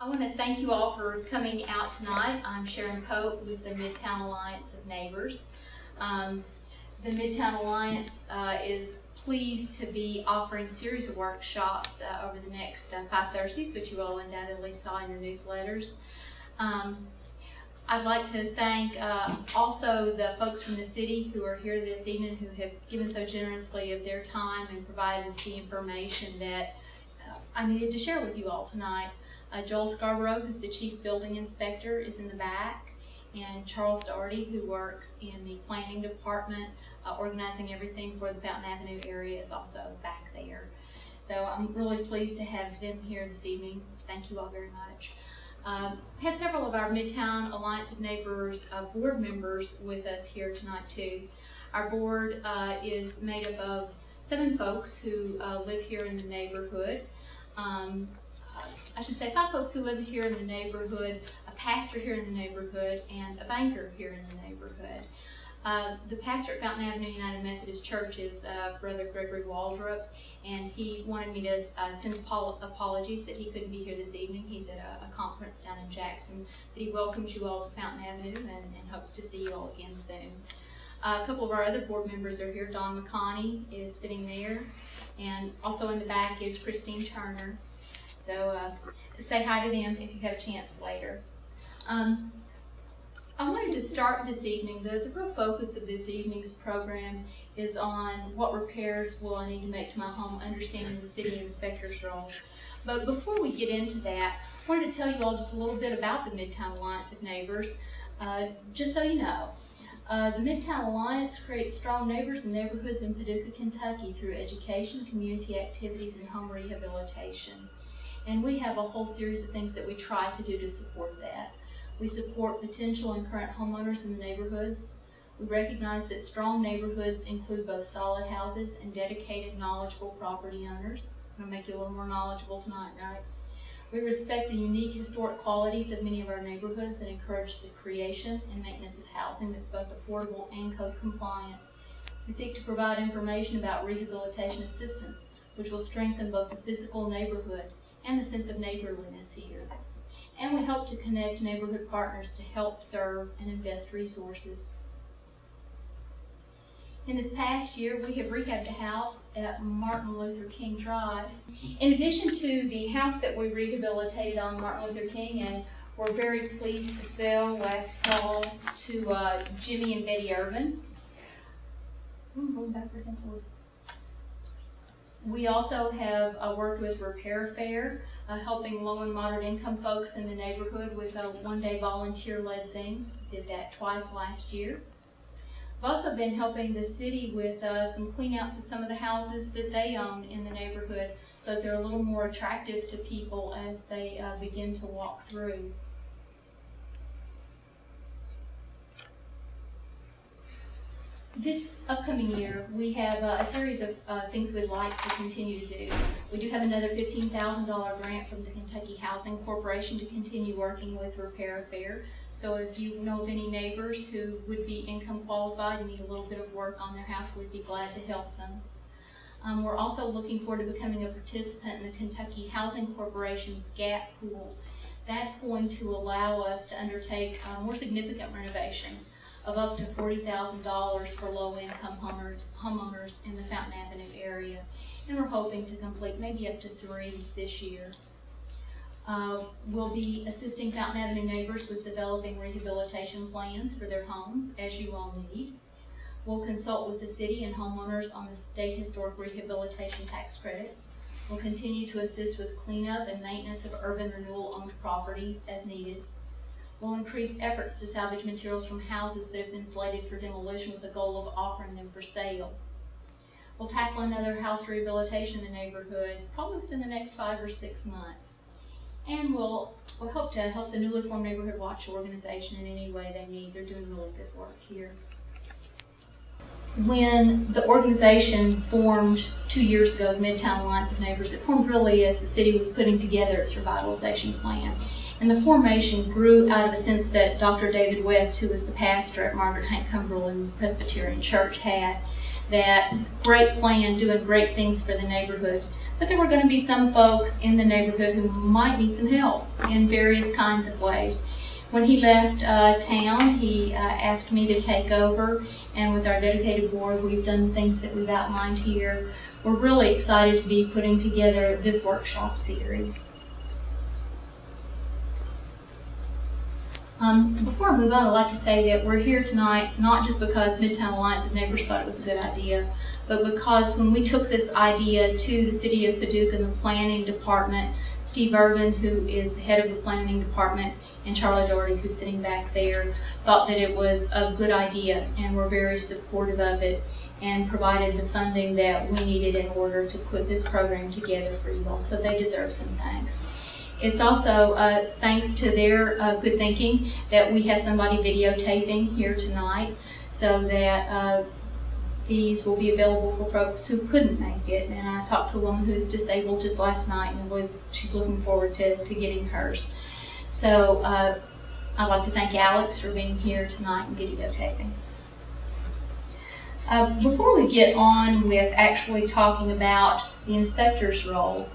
I want to thank you all for coming out tonight. I'm Sharon Pope with the Midtown Alliance of Neighbors. The Midtown Alliance is pleased to be offering a series of workshops over the next 5 Thursdays, which you all undoubtedly saw in your newsletters. I'd like to thank also the folks from the city who are here this evening, who have given so generously of their time and provided the information that I needed to share with you all tonight. Joel Scarborough, who's the Chief Building Inspector, is in the back, and Charles Doherty, who works in the Planning Department, organizing everything for the Fountain Avenue area, is also back there. So I'm really pleased to have them here this evening. Thank you all very much. We have several of our Midtown Alliance of Neighbors board members with us here tonight too. Our board is made up of 7 folks who live here in the neighborhood. I should say 5 folks who live here in the neighborhood, a pastor here in the neighborhood, and a banker here in the neighborhood. The pastor at Fountain Avenue United Methodist Church is Brother Gregory Waldrop, and he wanted me to send apologies that he couldn't be here this evening. He's at a conference down in Jackson, but he welcomes you all to Fountain Avenue and hopes to see you all again soon. A couple of our other board members are here. Don McConney is sitting there, and also in the back is Christine Turner. So say hi to them if you have a chance later. I wanted to start this evening. The real focus of this evening's program is on what repairs will I need to make to my home, understanding the city inspector's role. But before we get into that, I wanted to tell you all just a little bit about the Midtown Alliance of Neighbors, just so you know. The Midtown Alliance creates strong neighbors and neighborhoods in Paducah, Kentucky through education, community activities, and home rehabilitation. And we have a whole series of things that we try to do to support that. We support potential and current homeowners in the neighborhoods. We recognize that strong neighborhoods include both solid houses and dedicated, knowledgeable property owners. I'm going to make you a little more knowledgeable tonight, right? We respect the unique historic qualities of many of our neighborhoods and encourage the creation and maintenance of housing that's both affordable and code compliant. We seek to provide information about rehabilitation assistance, which will strengthen both the physical neighborhood and the sense of neighborliness here. And we hope to connect neighborhood partners to help serve and invest resources. In this past year, we have rehabbed a house at Martin Luther King Drive. In addition to the house that we rehabilitated on Martin Luther King and were very pleased to sell last fall to Jimmy and Betty Irvin. Going backwards and forwards. We also have worked with Repair Fair, helping low and moderate income folks in the neighborhood with one-day volunteer-led things. We did that twice last year. We've also been helping the city with some clean-outs of some of the houses that they own in the neighborhood so that they're a little more attractive to people as they begin to walk through. This upcoming year, we have a series of things we'd like to continue to do. We do have another $15,000 grant from the Kentucky Housing Corporation to continue working with Repair Fair. So if you know of any neighbors who would be income qualified and need a little bit of work on their house, we'd be glad to help them. We're also looking forward to becoming a participant in the Kentucky Housing Corporation's GAP pool. That's going to allow us to undertake more significant renovations of up to $40,000 for low-income homeowners in the Fountain Avenue area. And we're hoping to complete maybe up to 3 this year. We'll be assisting Fountain Avenue neighbors with developing rehabilitation plans for their homes, as you all need. We'll consult with the city and homeowners on the state historic rehabilitation tax credit. We'll continue to assist with cleanup and maintenance of urban renewal-owned properties as needed. We'll increase efforts to salvage materials from houses that have been slated for demolition with the goal of offering them for sale. We'll tackle another house rehabilitation in the neighborhood probably within the next 5 or 6 months. And we'll hope to help the newly formed Neighborhood Watch organization in any way they need. They're doing really good work here. When the organization formed 2 years ago, the Midtown Alliance of Neighbors, it formed really as the city was putting together its revitalization plan. And the formation grew out of a sense that Dr. David West, who was the pastor at Margaret Hank Cumberland Presbyterian Church, had, that great plan, doing great things for the neighborhood. But there were going to be some folks in the neighborhood who might need some help in various kinds of ways. When he left town, he asked me to take over, and with our dedicated board, we've done things that we've outlined here. We're really excited to be putting together this workshop series. Before I move on, I'd like to say that we're here tonight not just because Midtown Alliance of Neighbors thought it was a good idea, but because when we took this idea to the City of Paducah and the Planning Department, Steve Irvin, who is the head of the Planning Department, and Charlie Doherty, who's sitting back there, thought that it was a good idea and were very supportive of it and provided the funding that we needed in order to put this program together for you all. So they deserve some thanks. It's also thanks to their good thinking that we have somebody videotaping here tonight so that these will be available for folks who couldn't make it. And I talked to a woman who's disabled just last night and she's looking forward to getting hers. So I'd like to thank Alex for being here tonight and videotaping. Before we get on with actually talking about the inspector's role,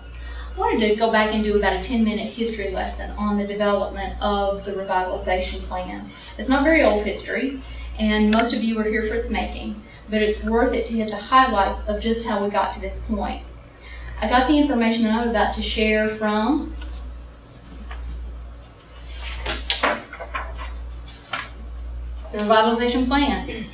I wanted to go back and do about a 10-minute history lesson on the development of the revitalization plan. It's not very old history, and most of you are here for its making, but it's worth it to hit the highlights of just how we got to this point. I got the information that I'm about to share from the revitalization plan.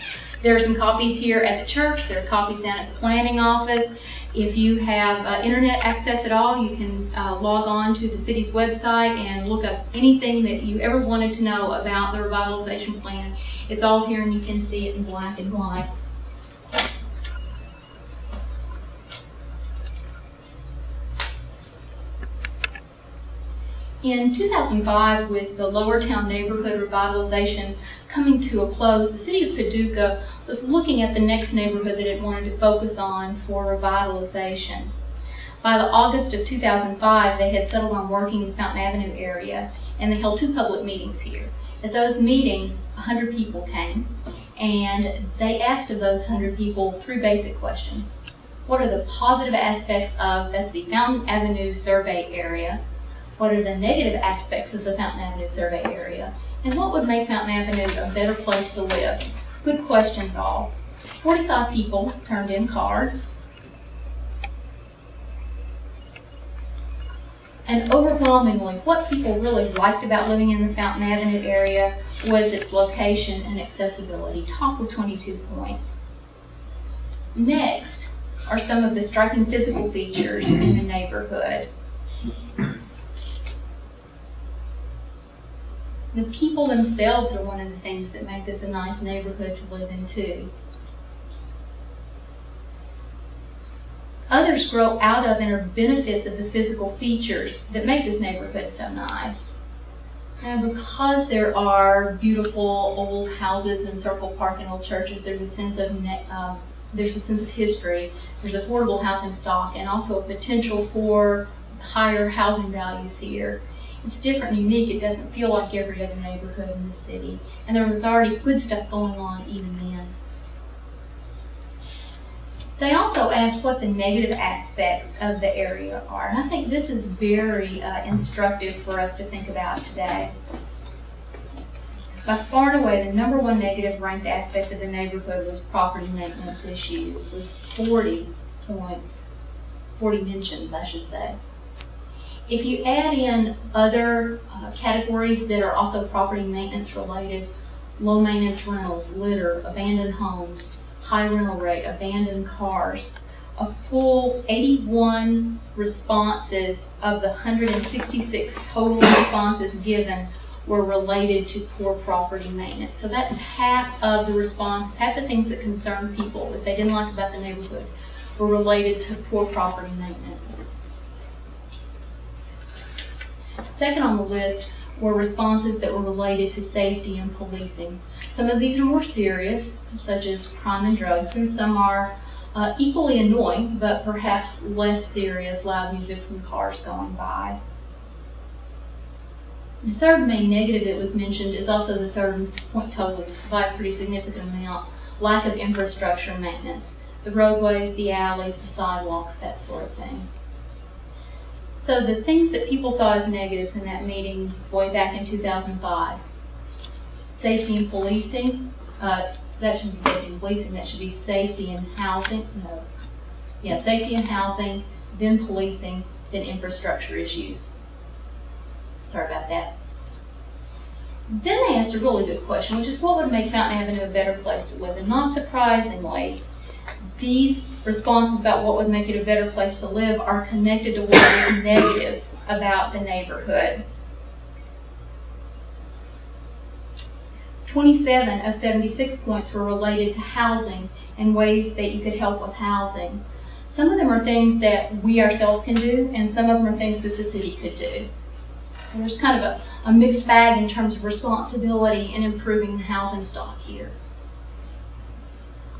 There are some copies here at the church. There are copies down at the planning office. If you have internet access at all, you can log on to the city's website and look up anything that you ever wanted to know about the revitalization plan. It's all here and you can see it in black and white. In 2005, with the Lower Town neighborhood revitalization coming to a close, the City of Paducah was looking at the next neighborhood that it wanted to focus on for revitalization. By the August of 2005, they had settled on working in the Fountain Avenue area, and they held 2 public meetings here. At those meetings, 100 people came, and they asked of those 100 people 3 basic questions. What are the positive aspects of, that's the Fountain Avenue survey area? What are the negative aspects of the Fountain Avenue survey area? And what would make Fountain Avenue a better place to live? Good questions all. 45 people turned in cards. And overwhelmingly, what people really liked about living in the Fountain Avenue area was its location and accessibility, top with 22 points. Next are some of the striking physical features in the neighborhood. The people themselves are one of the things that make this a nice neighborhood to live in too. Others grow out of and are benefits of the physical features that make this neighborhood so nice. And because there are beautiful old houses and Circle Park and old churches, there's a sense of history. There's affordable housing stock and also a potential for higher housing values here. It's different and unique. It doesn't feel like every other neighborhood in the city. And there was already good stuff going on even then. They also asked what the negative aspects of the area are. And I think this is very instructive for us to think about today. By far and away, the number 1 negative ranked aspect of the neighborhood was property maintenance issues with 40 points, 40 mentions, I should say. If you add in other categories that are also property maintenance related, low maintenance rentals, litter, abandoned homes, high rental rate, abandoned cars, a full 81 responses of the 166 total responses given were related to poor property maintenance. So that's half of the responses, half the things that concern people that they didn't like about the neighborhood were related to poor property maintenance. Second on the list were responses that were related to safety and policing. Some of these are more serious, such as crime and drugs, and some are equally annoying, but perhaps less serious, loud music from cars going by. The third main negative that was mentioned is also the third point totals by a pretty significant amount, lack of infrastructure maintenance. the roadways, the alleys, the sidewalks, that sort of thing. So the things that people saw as negatives in that meeting way back in 2005, safety and policing, that shouldn't be safety and policing, that should be safety and housing, safety and housing, then policing, then infrastructure issues. Sorry about that. Then they asked a really good question, which is what would make Fountain Avenue a better place to live? And not surprisingly, these responses about what would make it a better place to live are connected to what is negative about the neighborhood. 27 of 76 points were related to housing and ways that you could help with housing. Some of them are things that we ourselves can do, and some of them are things that the city could do. And there's kind of a mixed bag in terms of responsibility in improving the housing stock here.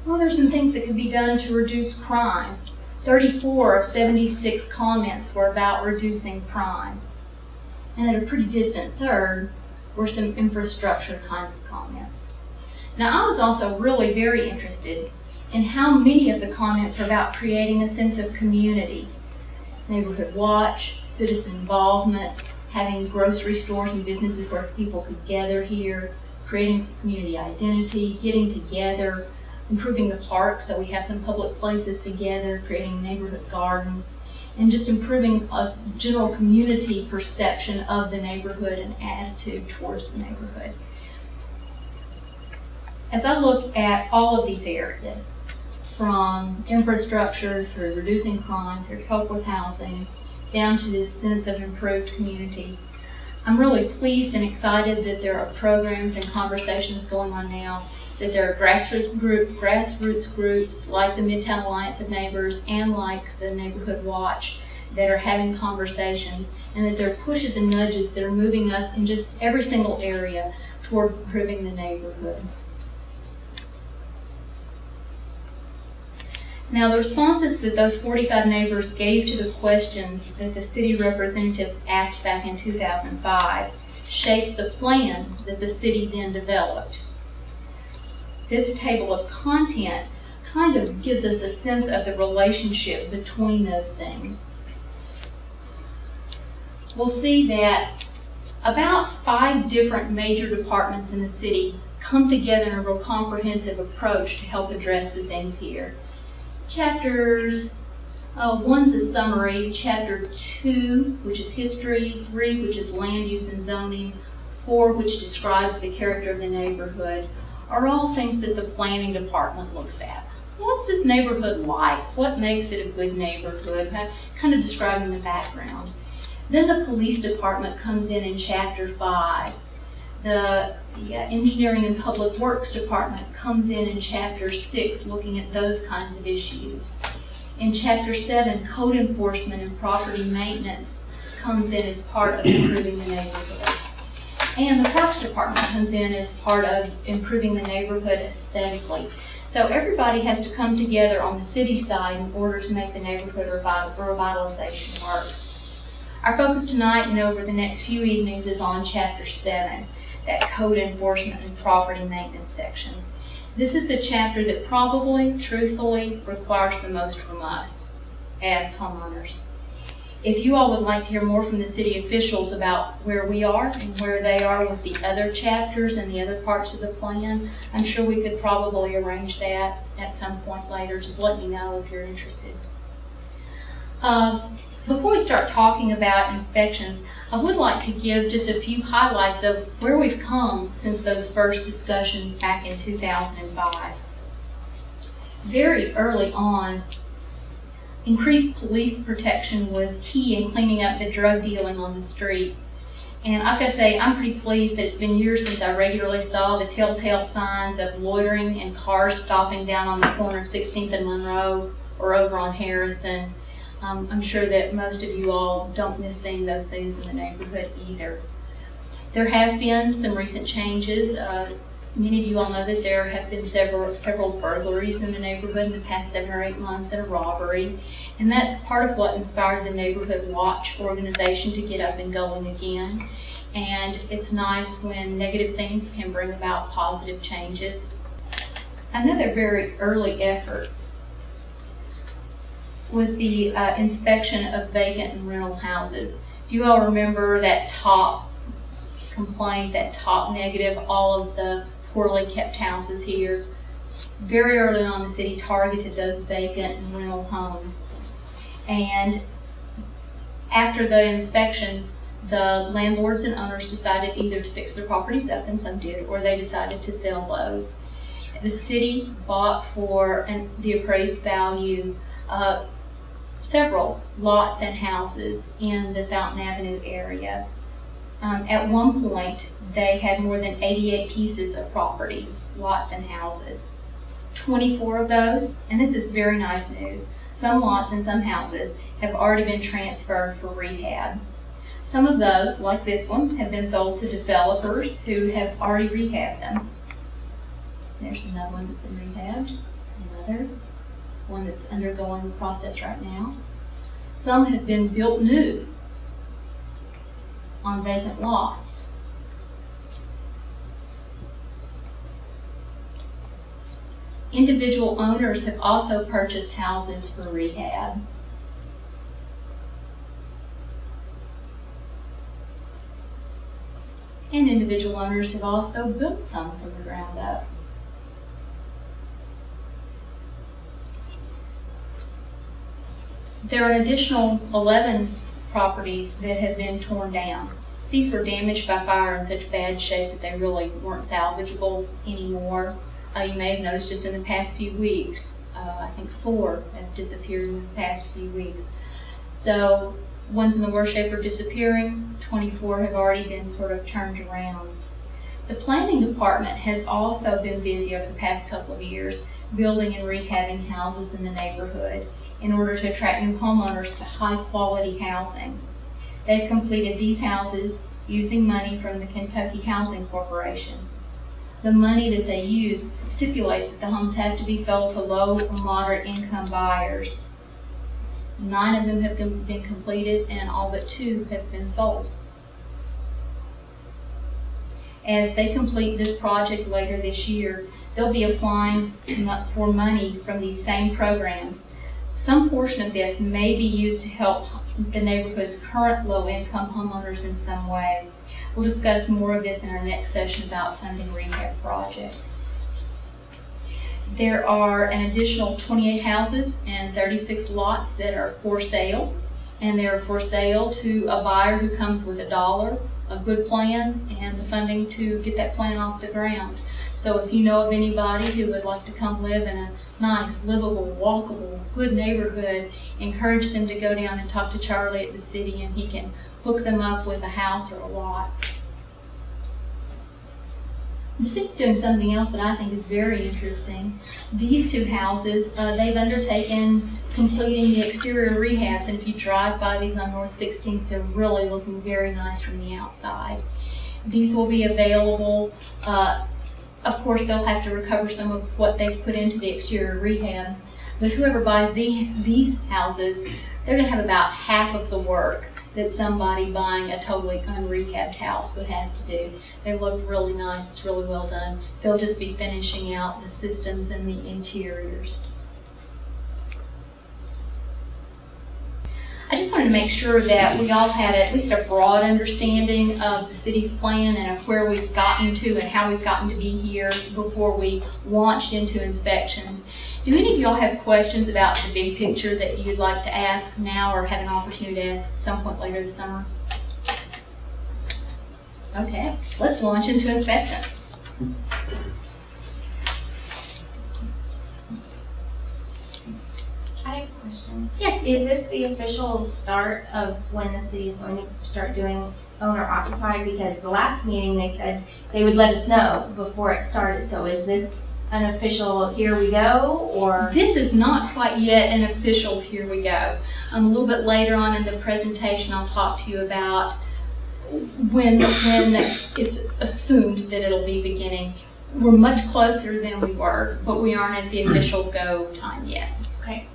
Well, there's some things that could be done to reduce crime. 34 of 76 comments were about reducing crime. And at a pretty distant third were some infrastructure kinds of comments. Now, I was also really very interested in how many of the comments were about creating a sense of community. Neighborhood watch, citizen involvement, having grocery stores and businesses where people could gather here, creating community identity, getting together, improving the park so we have some public places together, creating neighborhood gardens, and just improving a general community perception of the neighborhood and attitude towards the neighborhood. As I look at all of these areas, from infrastructure through reducing crime, through help with housing, down to this sense of improved community, I'm really pleased and excited that there are programs and conversations going on now, that there are grassroots groups like the Midtown Alliance of Neighbors and like the Neighborhood Watch that are having conversations, and that there are pushes and nudges that are moving us in just every single area toward improving the neighborhood. Now, the responses that those 45 neighbors gave to the questions that the city representatives asked back in 2005 shaped the plan that the city then developed. This table of content kind of gives us a sense of the relationship between those things. We'll see that about 5 different major departments in the city come together in a real comprehensive approach to help address the things here. Chapters, one's a summary, chapter 2, which is history, 3, which is land use and zoning, 4, which describes the character of the neighborhood, are all things that the planning department looks at. What's this neighborhood like? What makes it a good neighborhood? Kind of describing the background. Then the police department comes in chapter 5. The engineering and public works department comes in chapter 6, looking at those kinds of issues. In chapter 7, code enforcement and property maintenance comes in as part of improving the neighborhood. And the parks department comes in as part of improving the neighborhood aesthetically. So everybody has to come together on the city side in order to make the neighborhood revitalization work. Our focus tonight and over the next few evenings is on chapter 7, that code enforcement and property maintenance section. This is the chapter that probably, truthfully, requires the most from us as homeowners. If you all would like to hear more from the city officials about where we are and where they are with the other chapters and the other parts of the plan, I'm sure we could probably arrange that at some point later. Just let me know if you're interested. Before we start talking about inspections, I would like to give just a few highlights of where we've come since those first discussions back in 2005. Very early on, increased police protection was key in cleaning up the drug dealing on the street. And I've got to say, I'm pretty pleased that it's been years since I regularly saw the telltale signs of loitering and cars stopping down on the corner of 16th and Monroe or over on Harrison. I'm sure that most of you all don't miss seeing those things in the neighborhood either. There have been some recent changes. Many of you all know that there have been several burglaries in the neighborhood in the past 7 or 8 months, and a robbery. And that's part of what inspired the Neighborhood Watch organization to get up and going again. And it's nice when negative things can bring about positive changes. Another very early effort was the inspection of vacant and rental houses. Do you all remember that top complaint, that top negative, all of the poorly kept houses here? Very early on, the city targeted those vacant and rental homes. And after the inspections, the landlords and owners decided either to fix their properties up, and some did, or they decided to sell those. The city bought for the appraised value several lots and houses in the Fountain Avenue area. At one point, they had more than 88 pieces of property, lots and houses. 24 of those, and this is very nice news, some lots and some houses have already been transferred for rehab. Some of those, like this one, have been sold to developers who have already rehabbed them. There's another one that's been rehabbed, another one that's undergoing the process right now. Some have been built new on vacant lots. Individual owners have also purchased houses for rehab. And individual owners have also built some from the ground up. There are an additional 11 properties that have been torn down. These were damaged by fire in such bad shape that they really weren't salvageable anymore. You may have noticed just in the past few weeks, I think 4 have disappeared in the past few weeks. So ones in the worst shape are disappearing, 24 have already been sort of turned around. The planning department has also been busy over the past couple of years building and rehabbing houses in the neighborhood in order to attract new homeowners to high quality housing. They've completed these houses using money from the Kentucky Housing Corporation. The money that they use stipulates that the homes have to be sold to low or moderate income buyers. 9 of them have been completed and all but 2 have been sold. As they complete this project later this year, they'll be applying for money from these same programs. Some portion of this may be used to help the neighborhood's current low-income homeowners in some way. We'll discuss more of this in our next session about funding rehab projects. There are an additional 28 houses and 36 lots that are for sale, and they're for sale to a buyer who comes with $1, a good plan, and the funding to get that plan off the ground. So if you know of anybody who would like to come live in a nice, livable, walkable, good neighborhood, encourage them to go down and talk to Charlie at the city, and he can hook them up with a house or a lot. The city's doing something else that I think is very interesting. These 2 houses, they've undertaken completing the exterior rehabs, and if you drive by these on North 16th, they're really looking very nice from the outside. These will be available. Of course, they'll have to recover some of what they've put into the exterior rehabs, but whoever buys these houses, they're going to have about half of the work that somebody buying a totally unrehabbed house would have to do. They look really nice, it's really well done. They'll just be finishing out the systems and the interiors. I just wanted to make sure that we all had at least a broad understanding of the city's plan and of where we've gotten to and how we've gotten to be here before we launched into inspections. Do any of y'all have questions about the big picture that you'd like to ask now or have an opportunity to ask at some point later this summer? Okay, let's launch into inspections. I have a question. Yeah. Is this the official start of when the city is going to start doing owner occupied? Because the last meeting they said they would let us know before it started. So is this an official here we go, or? This is not quite yet an official here we go. A little bit later on in the presentation I'll talk to you about when it's assumed that it'll be beginning. We're much closer than we were, but we aren't at the official go time yet. Okay.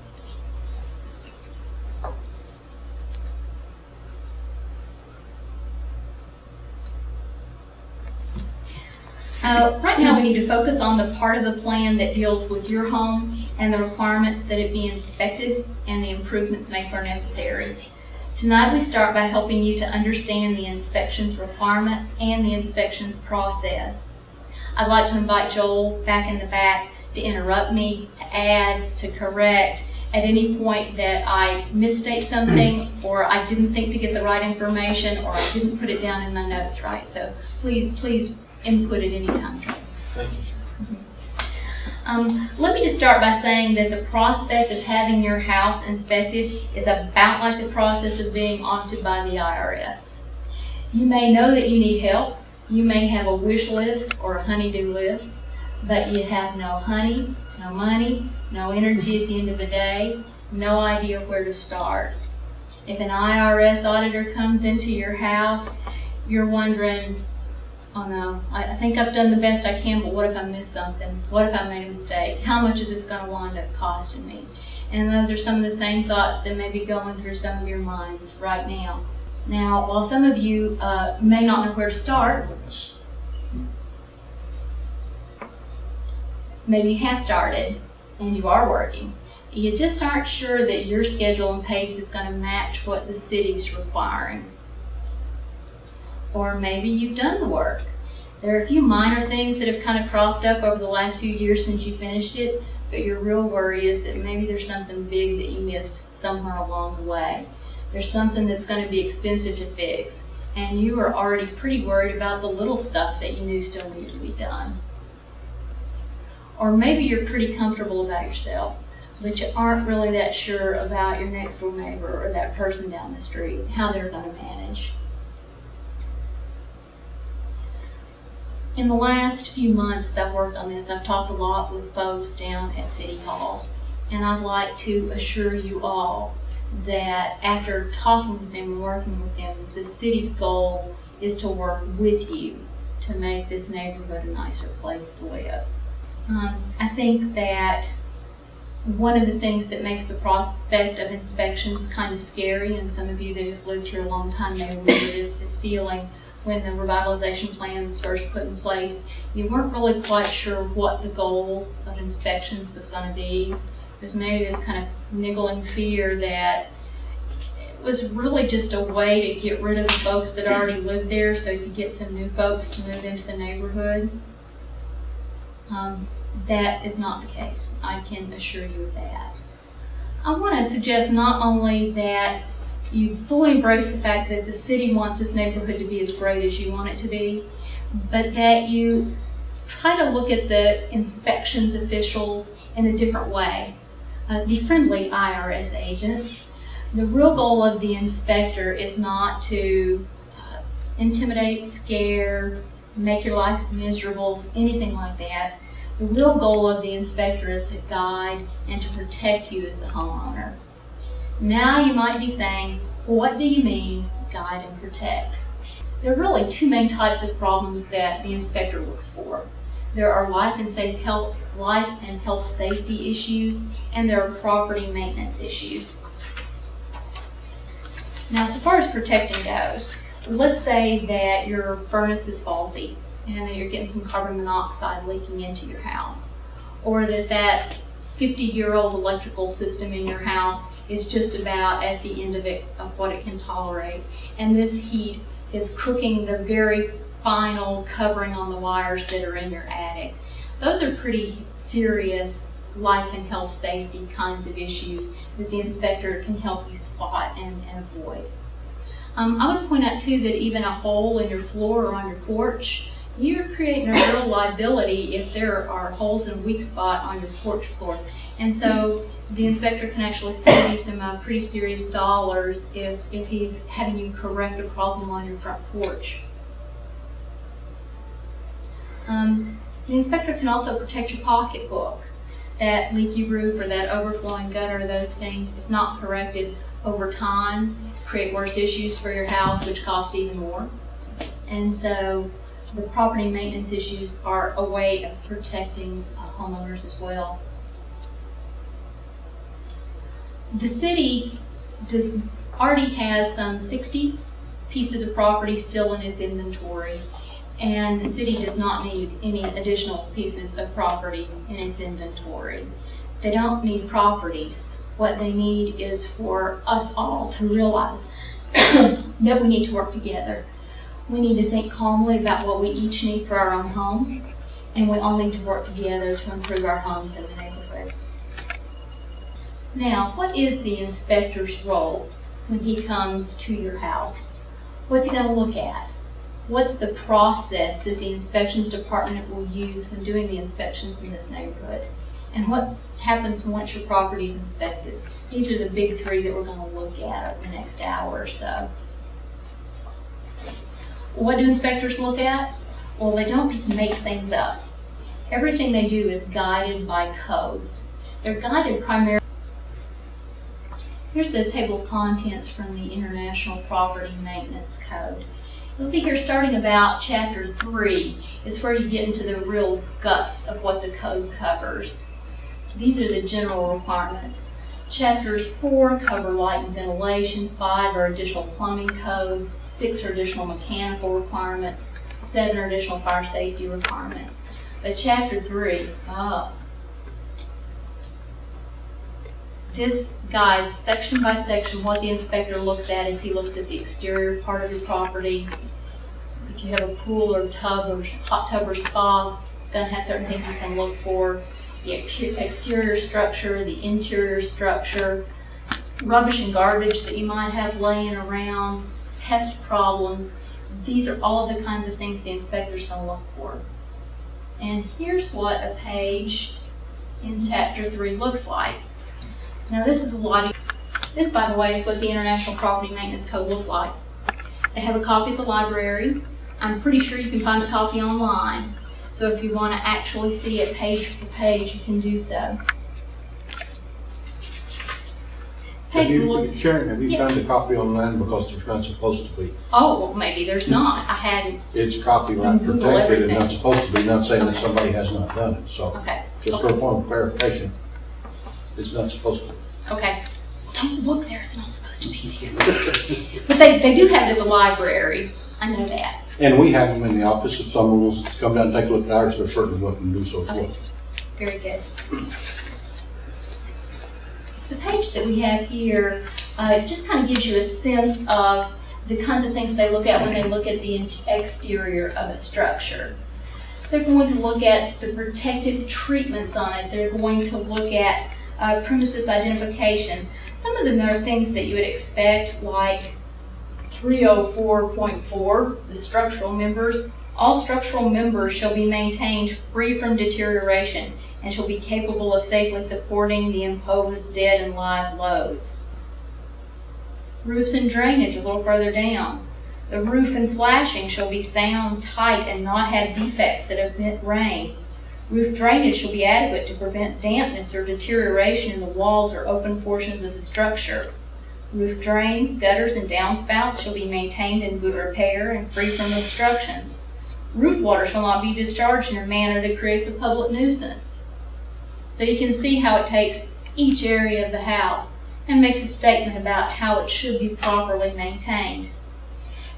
Right now we need to focus on the part of the plan that deals with your home and the requirements that it be inspected and the improvements made where necessary. Tonight we start by helping you to understand the inspections requirement and the inspections process. I'd like to invite Joel back in the back to interrupt me, to add, to correct at any point that I misstate something, or I didn't think to get the right information, or I didn't put it down in my notes right. So please input at any time, Joel. Thank you. Let me just start by saying that the prospect of having your house inspected is about like the process of being audited by the IRS. You may know that you need help. You may have a wish list or a honey-do list, but you have no honey, no money, no energy at the end of the day, no idea where to start. If an IRS auditor comes into your house, you're wondering, oh no, I think I've done the best I can, but what if I missed something? What if I made a mistake? How much is this going to wind up costing me? And those are some of the same thoughts that may be going through some of your minds right now. Now, while some of you may not know where to start, maybe you have started and you are working. You just aren't sure that your schedule and pace is going to match what the city's requiring. Or maybe you've done the work. There are a few minor things that have kind of cropped up over the last few years since you finished it, but your real worry is that maybe there's something big that you missed somewhere along the way. There's something that's going to be expensive to fix, and you are already pretty worried about the little stuff that you knew still needed to be done. Or maybe you're pretty comfortable about yourself, but you aren't really that sure about your next door neighbor or that person down the street, how they're going to manage. In the last few months as I've worked on this, I've talked a lot with folks down at City Hall, and I'd like to assure you all that after talking with them and working with them, the city's goal is to work with you to make this neighborhood a nicer place to live. I think that one of the things that makes the prospect of inspections kind of scary, and some of you that have lived here a long time may remember this feeling when the revitalization plan was first put in place, you weren't really quite sure what the goal of inspections was going to be. There's maybe this kind of niggling fear that it was really just a way to get rid of the folks that already lived there so you could get some new folks to move into the neighborhood. That is not the case. I can assure you of that. I want to suggest not only that you fully embrace the fact that the city wants this neighborhood to be as great as you want it to be, but that you try to look at the inspections officials in a different way. The friendly IRS agents. The real goal of the inspector is not to intimidate, scare, make your life miserable, anything like that. The real goal of the inspector is to guide and to protect you as the homeowner. Now you might be saying, what do you mean guide and protect? There are really two main types of problems that the inspector looks for. There are life and health safety issues, and there are property maintenance issues. Now, so far as protecting goes, let's say that your furnace is faulty and that you're getting some carbon monoxide leaking into your house, or that 50-year-old electrical system in your house is just about at the end of what it can tolerate, and this heat is cooking the very final covering on the wires that are in your attic. Those are pretty serious life and health safety kinds of issues that the inspector can help you spot and avoid. I would point out too that even a hole in your floor or on your porch, you're creating a real liability if there are holes in a weak spot on your porch floor. And so the inspector can actually save you some pretty serious dollars if he's having you correct a problem on your front porch. The inspector can also protect your pocketbook. That leaky roof or that overflowing gutter, those things, if not corrected over time, create worse issues for your house, which cost even more. And so the property maintenance issues are a way of protecting homeowners as well. The city already has some 60 pieces of property still in its inventory, and the city does not need any additional pieces of property in its inventory. They don't need properties. What they need is for us all to realize that we need to work together. We need to think calmly about what we each need for our own homes, and we all need to work together to improve our homes in the neighborhood. Now, what is the inspector's role when he comes to your house? What's he going to look at? What's the process that the inspections department will use when doing the inspections in this neighborhood? And what happens once your property is inspected? These are the big three that we're going to look at over the next hour or so. What do inspectors look at? Well, they don't just make things up. Everything they do is guided by codes. They're guided primarily. Here's the table of contents from the International Property Maintenance Code. You'll see here, starting about Chapter 3 is where you get into the real guts of what the code covers. These are the general requirements. Chapters 4 cover light and ventilation, 5 are additional plumbing codes, 6 are additional mechanical requirements, 7 are additional fire safety requirements. But Chapter 3, this guides section by section what the inspector looks at as he looks at the exterior part of your property. If you have a pool or tub or hot tub or spa, it's going to have certain things he's going to look for. The exterior structure, the interior structure, rubbish and garbage that you might have laying around, pest problems. These are all of the kinds of things the inspector's going to look for. And here's what a page in Chapter 3 looks like. Now this is a lot of, this by the way is what the International Property Maintenance Code looks like. They have a copy at the library. I'm pretty sure you can find a copy online. So if you want to actually see it page for page, you can do so. Sharon, have you Yeah. found a copy online, because there's not supposed to be? Oh, well, maybe there's not. I hadn't. It's copyright Google protected and everything. not supposed to be, not saying that Okay. somebody has not done it, so. Okay. Just for a point of clarification, it's not supposed to. Okay. Don't look there. It's not supposed to be there. But they do have it at the library. I know that. And we have them in the office. If someone wants to come down and take a look at ours, they're certainly welcome to do so as well. Okay. Very good. The page that we have here just kind of gives you a sense of the kinds of things they look at when they look at the exterior of a structure. They're going to look at the protective treatments on it. They're going to look at premises identification. Some of them are things that you would expect, like 304.4, the structural members. All structural members shall be maintained free from deterioration and shall be capable of safely supporting the imposed dead and live loads. Roofs and drainage, a little further down. The roof and flashing shall be sound, tight, and not have defects that admit rain. Roof drainage shall be adequate to prevent dampness or deterioration in the walls or open portions of the structure. Roof drains, gutters, and downspouts shall be maintained in good repair and free from obstructions. Roof water shall not be discharged in a manner that creates a public nuisance. So you can see how it takes each area of the house and makes a statement about how it should be properly maintained.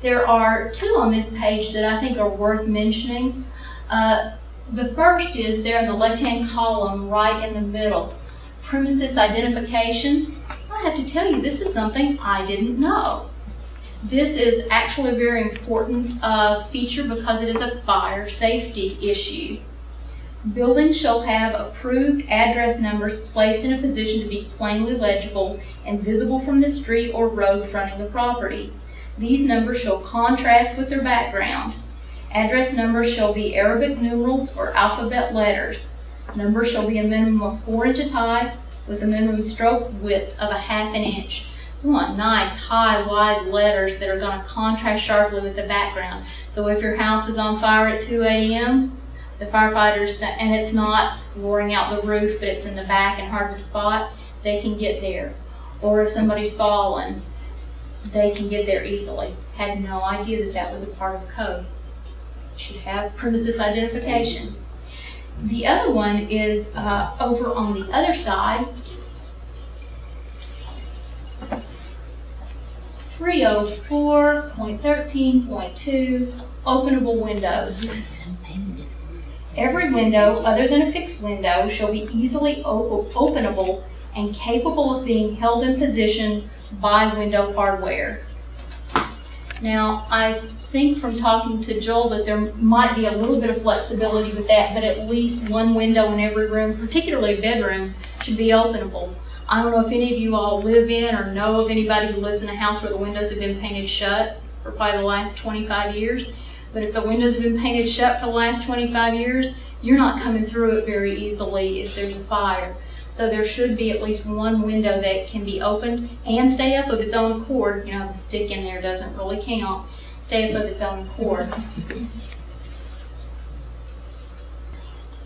There are two on this page that I think are worth mentioning. The first is there in the left-hand column, right in the middle. Premises identification. I have to tell you, this is something I didn't know. This is actually a very important feature because it is a fire safety issue. Buildings shall have approved address numbers placed in a position to be plainly legible and visible from the street or road fronting the property. These numbers shall contrast with their background. Address numbers shall be Arabic numerals or alphabet letters. Numbers shall be a minimum of 4 inches high with a minimum stroke width of 1/2 inch. So we want nice, high, wide letters that are going to contrast sharply with the background. So if your house is on fire at 2 a.m., the firefighters, and it's not roaring out the roof, but it's in the back and hard to spot, they can get there. Or if somebody's fallen, they can get there easily. Had no idea that that was a part of code. Should have premises identification. The other one is over on the other side. 304.13.2, openable windows. Every window, other than a fixed window, shall be easily openable and capable of being held in position by window hardware. Now, I think from talking to Joel that there might be a little bit of flexibility with that, but at least one window in every room, particularly a bedroom, should be openable. I don't know if any of you all live in or know of anybody who lives in a house where the windows have been painted shut for probably the last 25 years. But if the windows have been painted shut for the last 25 years, you're not coming through it very easily if there's a fire. So there should be at least one window that can be opened and stay up of its own accord. You know, the stick in there doesn't really count. Stay up of its own accord.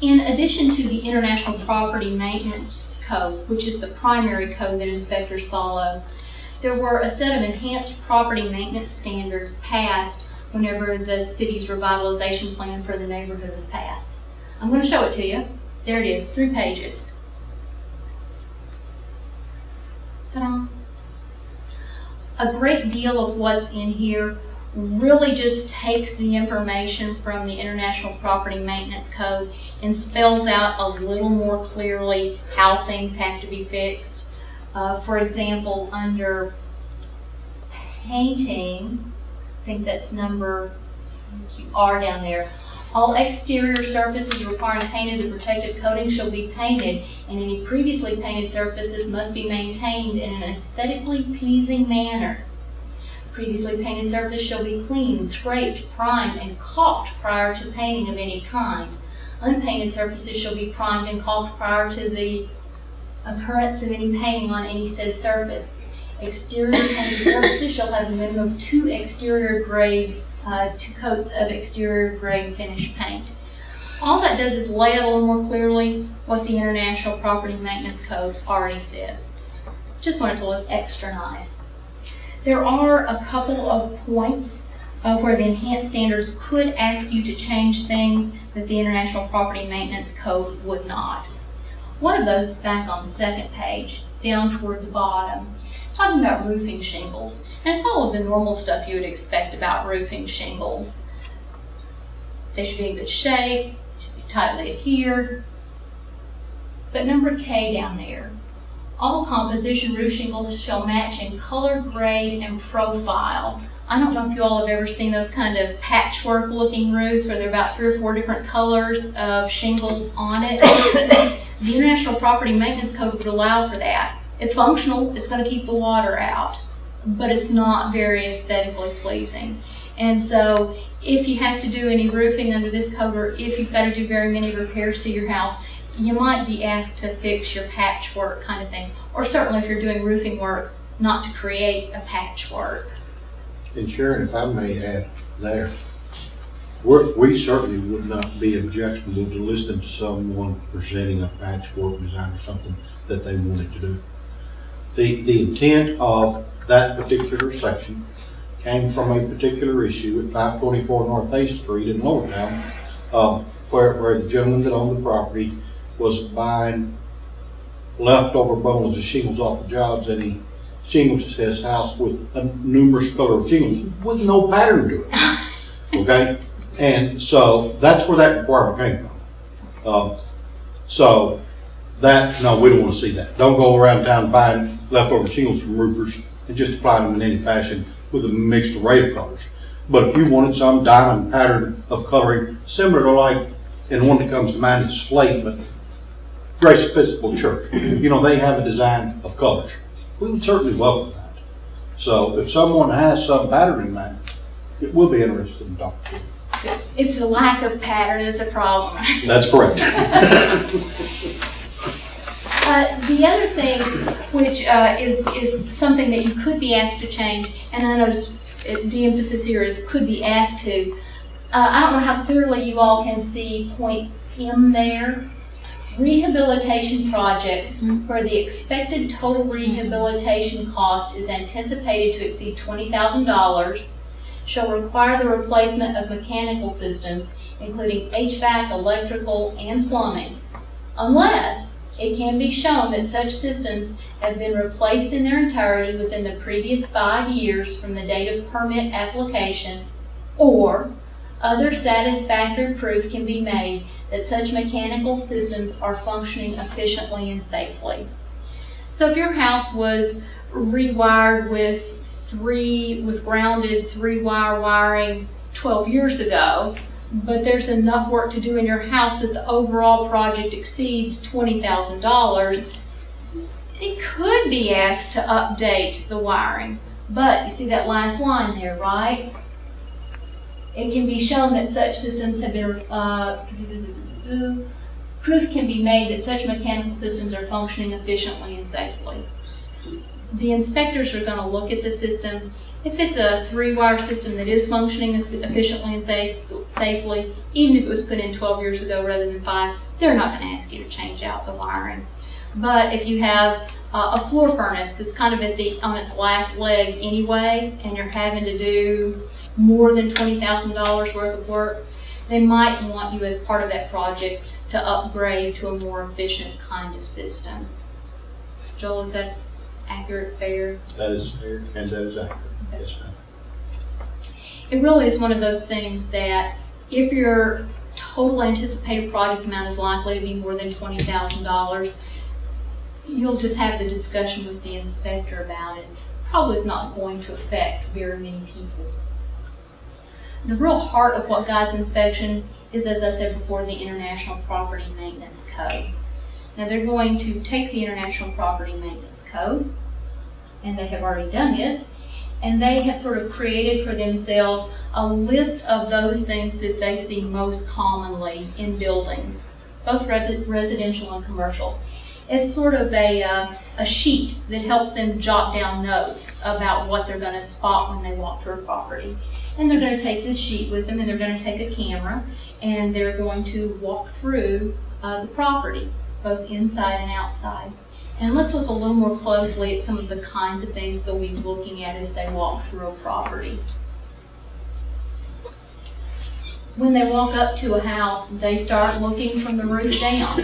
In addition to the International Property Maintenance Code, which is the primary code that inspectors follow, there were a set of enhanced property maintenance standards passed whenever the city's revitalization plan for the neighborhood was passed. I'm going to show it to you. There it is, 3 pages. Ta-da! A great deal of what's in here really just takes the information from the International Property Maintenance Code and spells out a little more clearly how things have to be fixed. For example, under painting, I think that's number R down there. All exterior surfaces requiring paint as a protective coating shall be painted, and any previously painted surfaces must be maintained in an aesthetically pleasing manner. Previously painted surface shall be cleaned, scraped, primed, and caulked prior to painting of any kind. Unpainted surfaces shall be primed and caulked prior to the occurrence of any painting on any said surface. Exterior painted surfaces shall have a minimum of 2 coats of exterior grade finish paint. All that does is lay out a little more clearly what the International Property Maintenance Code already says. Just want it to look extra nice. There are a couple of points where the enhanced standards could ask you to change things that the International Property Maintenance Code would not. One of those is back on the 2nd page, down toward the bottom, talking about roofing shingles. And it's all of the normal stuff you would expect about roofing shingles. They should be in good shape, should be tightly adhered. But number K down there, all composition roof shingles shall match in color, grade, and profile. I don't know if you all have ever seen those kind of patchwork looking roofs where there are about 3 or 4 different colors of shingle on it. The International Property Maintenance Code would allow for that. It's functional, it's going to keep the water out, but it's not very aesthetically pleasing. And so if you have to do any roofing under this code, or if you've got to do very many repairs to your house, you might be asked to fix your patchwork kind of thing. Or certainly if you're doing roofing work, not to create a patchwork. And Sharon, if I may add there, we certainly would not be objectionable to listening to someone presenting a patchwork design or something that they wanted to do. The intent of that particular section came from a particular issue at 524 North 8th Street in Lower Town, where the gentleman that owned the property was buying leftover bundles of shingles off the jobs, and he shingled his house with a numerous color of shingles with no pattern to it. Okay? And so that's where that requirement came from. So that, no, we don't want to see that. Don't go around town buying leftover shingles from roofers and just apply them in any fashion with a mixed array of colors. But if you wanted some diamond pattern of coloring, similar to like, and one that comes to mind is Slate, but Grace Episcopal Church, you know, they have a design of colors. We would certainly welcome that. So if someone has some pattern in mind, it will be interested in talking to you. It's the lack of pattern that's a problem. That's correct. The other thing, which is something that you could be asked to change, and I notice the emphasis here is could be asked to. I don't know how clearly you all can see point M there. Rehabilitation projects where the expected total rehabilitation cost is anticipated to exceed $20,000 shall require the replacement of mechanical systems, including HVAC, electrical, and plumbing, unless it can be shown that such systems have been replaced in their entirety within the previous 5 years from the date of permit application, or other satisfactory proof can be made that such mechanical systems are functioning efficiently and safely. So if your house was rewired with grounded 3-wire wiring 12 years ago, but there's enough work to do in your house that the overall project exceeds $20,000, it could be asked to update the wiring. But you see that last line there, right? It can be shown that such systems have been, proof can be made that such mechanical systems are functioning efficiently and safely. The inspectors are going to look at the system. If it's a 3-wire system that is functioning efficiently and safely, even if it was put in 12 years ago rather than 5, they're not going to ask you to change out the wiring. But if you have a floor furnace that's kind of on its last leg anyway, and you're having to do more than $20,000 worth of work, they might want you as part of that project to upgrade to a more efficient kind of system. Joel, is that accurate, fair? That is fair, and that is accurate. Yes, ma'am. It really is one of those things that if your total anticipated project amount is likely to be more than $20,000, you'll just have the discussion with the inspector about it. Probably is not going to affect very many people. The real heart of what guides inspection is, as I said before, the International Property Maintenance Code. Now they're going to take the International Property Maintenance Code, and they have already done this, and they have sort of created for themselves a list of those things that they see most commonly in buildings, both residential and commercial. It's sort of a sheet that helps them jot down notes about what they're going to spot when they walk through a property. And they're going to take this sheet with them, and they're going to take a camera, and they're going to walk through the property, both inside and outside. And let's look a little more closely at some of the kinds of things they'll be looking at as they walk through a property. When they walk up to a house, they start looking from the roof down.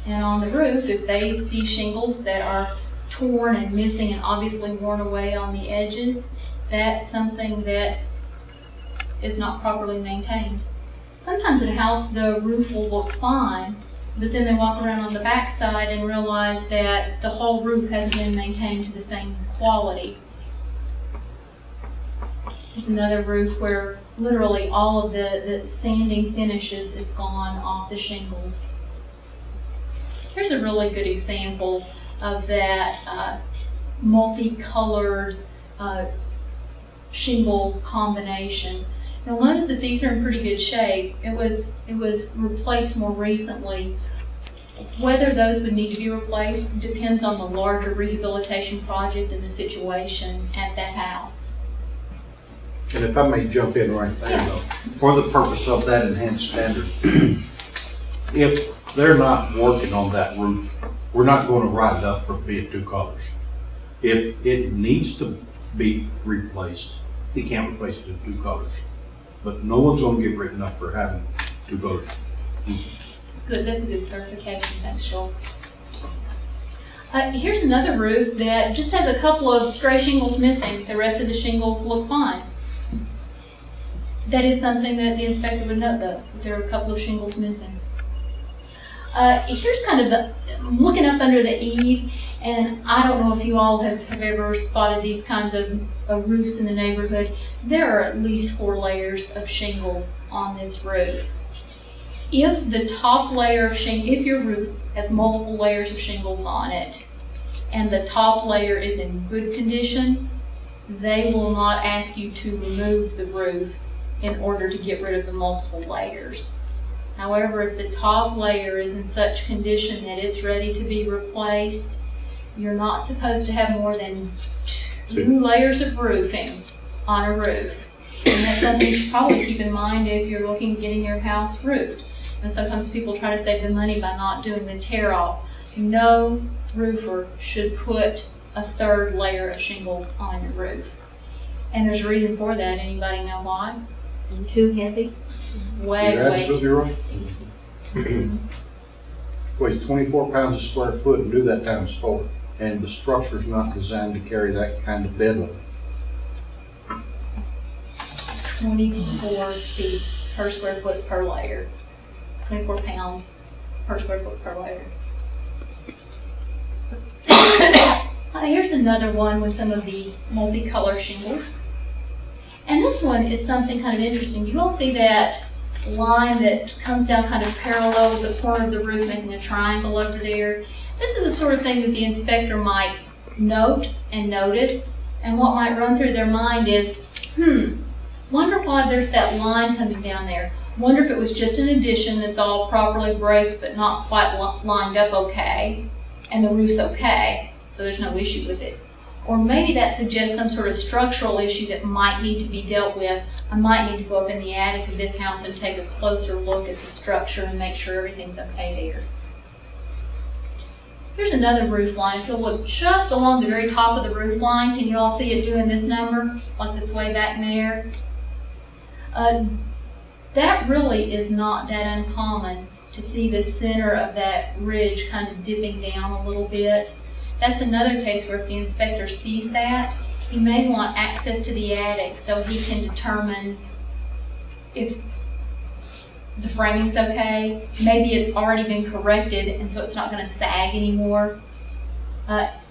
And on the roof, if they see shingles that are torn and missing and obviously worn away on the edges, that's something that is not properly maintained. Sometimes at a house, the roof will look fine, but then they walk around on the back side and realize that the whole roof hasn't been maintained to the same quality. There's another roof where literally all of the sanding finishes is gone off the shingles. Here's a really good example of that multicolored shingle combination. You'll notice that these are in pretty good shape. It was replaced more recently. Whether those would need to be replaced depends on the larger rehabilitation project and the situation at that house. And if I may jump in right there, though, for the purpose of that enhanced standard, if they're not working on that roof, we're not going to write it up for being 2 colors. If it needs to be replaced, they can't replace it in 2 colors. But no one's going to get written up for having 2 colors. Good, that's a good clarification. Thanks, Joel. Here's another roof that just has a couple of stray shingles missing. The rest of the shingles look fine. That is something that the inspector would note, though. There are a couple of shingles missing. Here's kind of looking up under the eave, and I don't know if you all have ever spotted these kinds of roofs in the neighborhood. There are at least 4 layers of shingle on this roof. If the top layer of shingle, if your roof has multiple layers of shingles on it, and the top layer is in good condition, they will not ask you to remove the roof in order to get rid of the multiple layers. However, if the top layer is in such condition that it's ready to be replaced, you're not supposed to have more than 2 layers of roofing on a roof. And that's something you should probably keep in mind if you're looking at getting your house roofed. And sometimes people try to save the money by not doing the tear off. No roofer should put a 3rd layer of shingles on your roof. And there's a reason for that. Anybody know why? Too heavy? Way, You're way absolutely right. Weighs 24 pounds a square foot, and do that times 4. And the structure's not designed to carry that kind of dead load. 24 feet. per square foot per layer. 24 pounds per square foot per layer. Here's another one with some of the multicolor shingles. And this one is something kind of interesting. You all see that line that comes down kind of parallel with the corner of the roof, making a triangle over there. This is the sort of thing that the inspector might note and notice, and what might run through their mind is, wonder why there's that line coming down there. Wonder if it was just an addition that's all properly braced but not quite lined up okay, and the roof's okay, so there's no issue with it. Or maybe that suggests some sort of structural issue that might need to be dealt with. I might need to go up in the attic of this house and take a closer look at the structure and make sure everything's okay there. Here's another roof line. If you'll look just along the very top of the roof line, can you all see it doing this number, like this way back there? That really is not that uncommon to see the center of that ridge kind of dipping down a little bit. That's another case where if the inspector sees that, he may want access to the attic so he can determine if the framing's okay. Maybe it's already been corrected and so it's not going to sag anymore.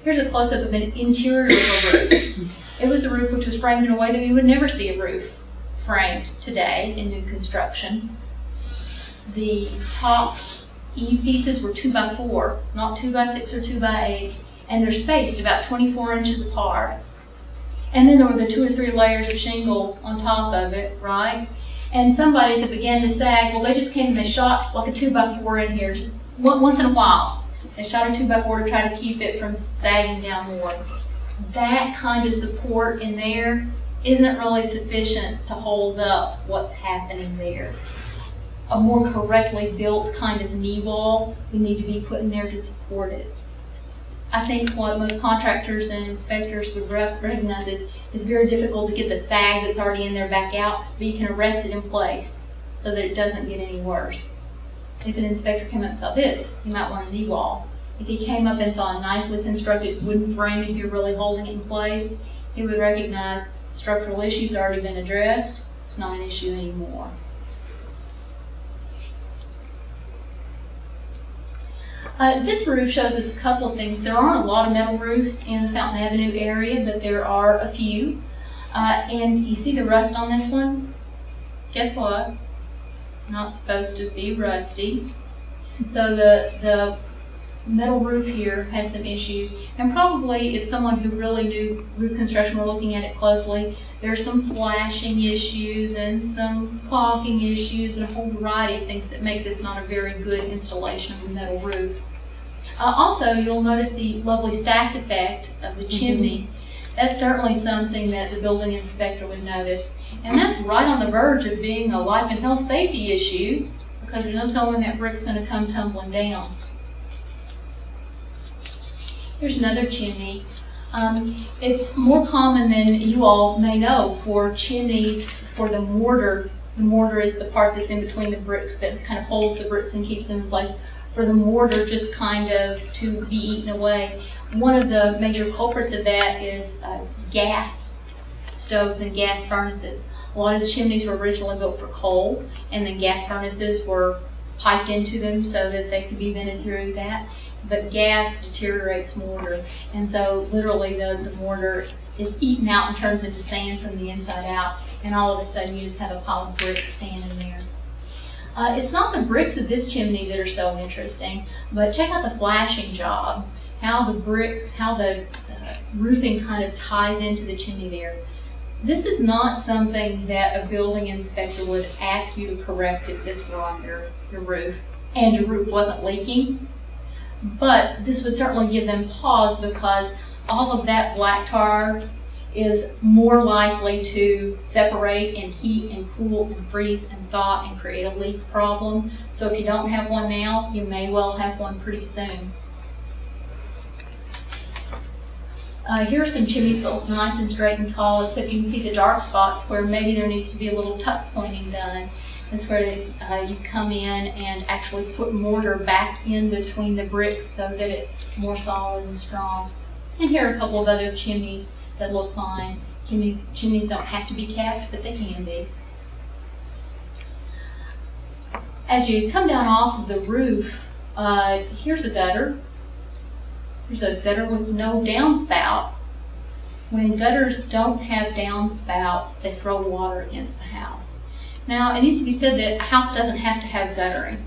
Here's a close-up of an interior of a roof. It was a roof which was framed in a way that you would never see a roof framed today in new construction. The top eave pieces were 2x4, not 2x6 or 2x8, and they're spaced about 24 inches apart. And then there were the 2 or 3 layers of shingle on top of it, right? And some bodies that began to sag, well, they just came and they shot like a 2x4 in here, just once in a while. They shot a 2x4 to try to keep it from sagging down more. That kind of support in there isn't really sufficient to hold up what's happening there. A more correctly built kind of knee wall we need to be put in there to support it. I think what most contractors and inspectors would recognize is it's very difficult to get the sag that's already in there back out, but you can arrest it in place so that it doesn't get any worse. If an inspector came up and saw this, you might want a knee wall. If he came up and saw a nicely constructed wooden frame and you're really holding it in place, he would recognize structural issues already been addressed. It's not an issue anymore. This roof shows us a couple of things. There aren't a lot of metal roofs in the Fountain Avenue area, but there are a few. And you see the rust on this one? Guess what? Not supposed to be rusty. So the metal roof here has some issues. And probably if someone who really knew roof construction were looking at it closely, there's some flashing issues and some caulking issues and a whole variety of things that make this not a very good installation of a metal roof. Also, you'll notice the lovely stacked effect of the chimney. That's certainly something that the building inspector would notice. And that's right on the verge of being a life and health safety issue because there's no telling when that brick's going to come tumbling down. Here's another chimney. It's more common than you all may know for chimneys for the mortar. The mortar is the part that's in between the bricks that kind of holds the bricks and keeps them in place. For the mortar just kind of to be eaten away. One of the major culprits of that is gas stoves and gas furnaces. A lot of the chimneys were originally built for coal, and then gas furnaces were piped into them so that they could be vented through that. But gas deteriorates mortar, and so literally the mortar is eaten out and turns into sand from the inside out, and all of a sudden you just have a pile of bricks standing there. It's not the bricks of this chimney that are so interesting, but check out the flashing job, how the bricks, how the roofing kind of ties into the chimney there. This is not something that a building inspector would ask you to correct if this were on your roof and your roof wasn't leaking. But this would certainly give them pause because all of that black tar is more likely to separate and heat and cool and freeze and thaw and create a leak problem. So if you don't have one now, you may well have one pretty soon. Here are some chimneys that look nice and straight and tall, except you can see the dark spots where maybe there needs to be a little tuck pointing done. That's where you come in and actually put mortar back in between the bricks so that it's more solid and strong. And here are a couple of other chimneys that look fine. Chimneys don't have to be capped, but they can be. as you come down off of the roof, here's a gutter. Here's a gutter with no downspout. When gutters don't have downspouts, they throw water against the house. Now, it needs to be said that a house doesn't have to have guttering.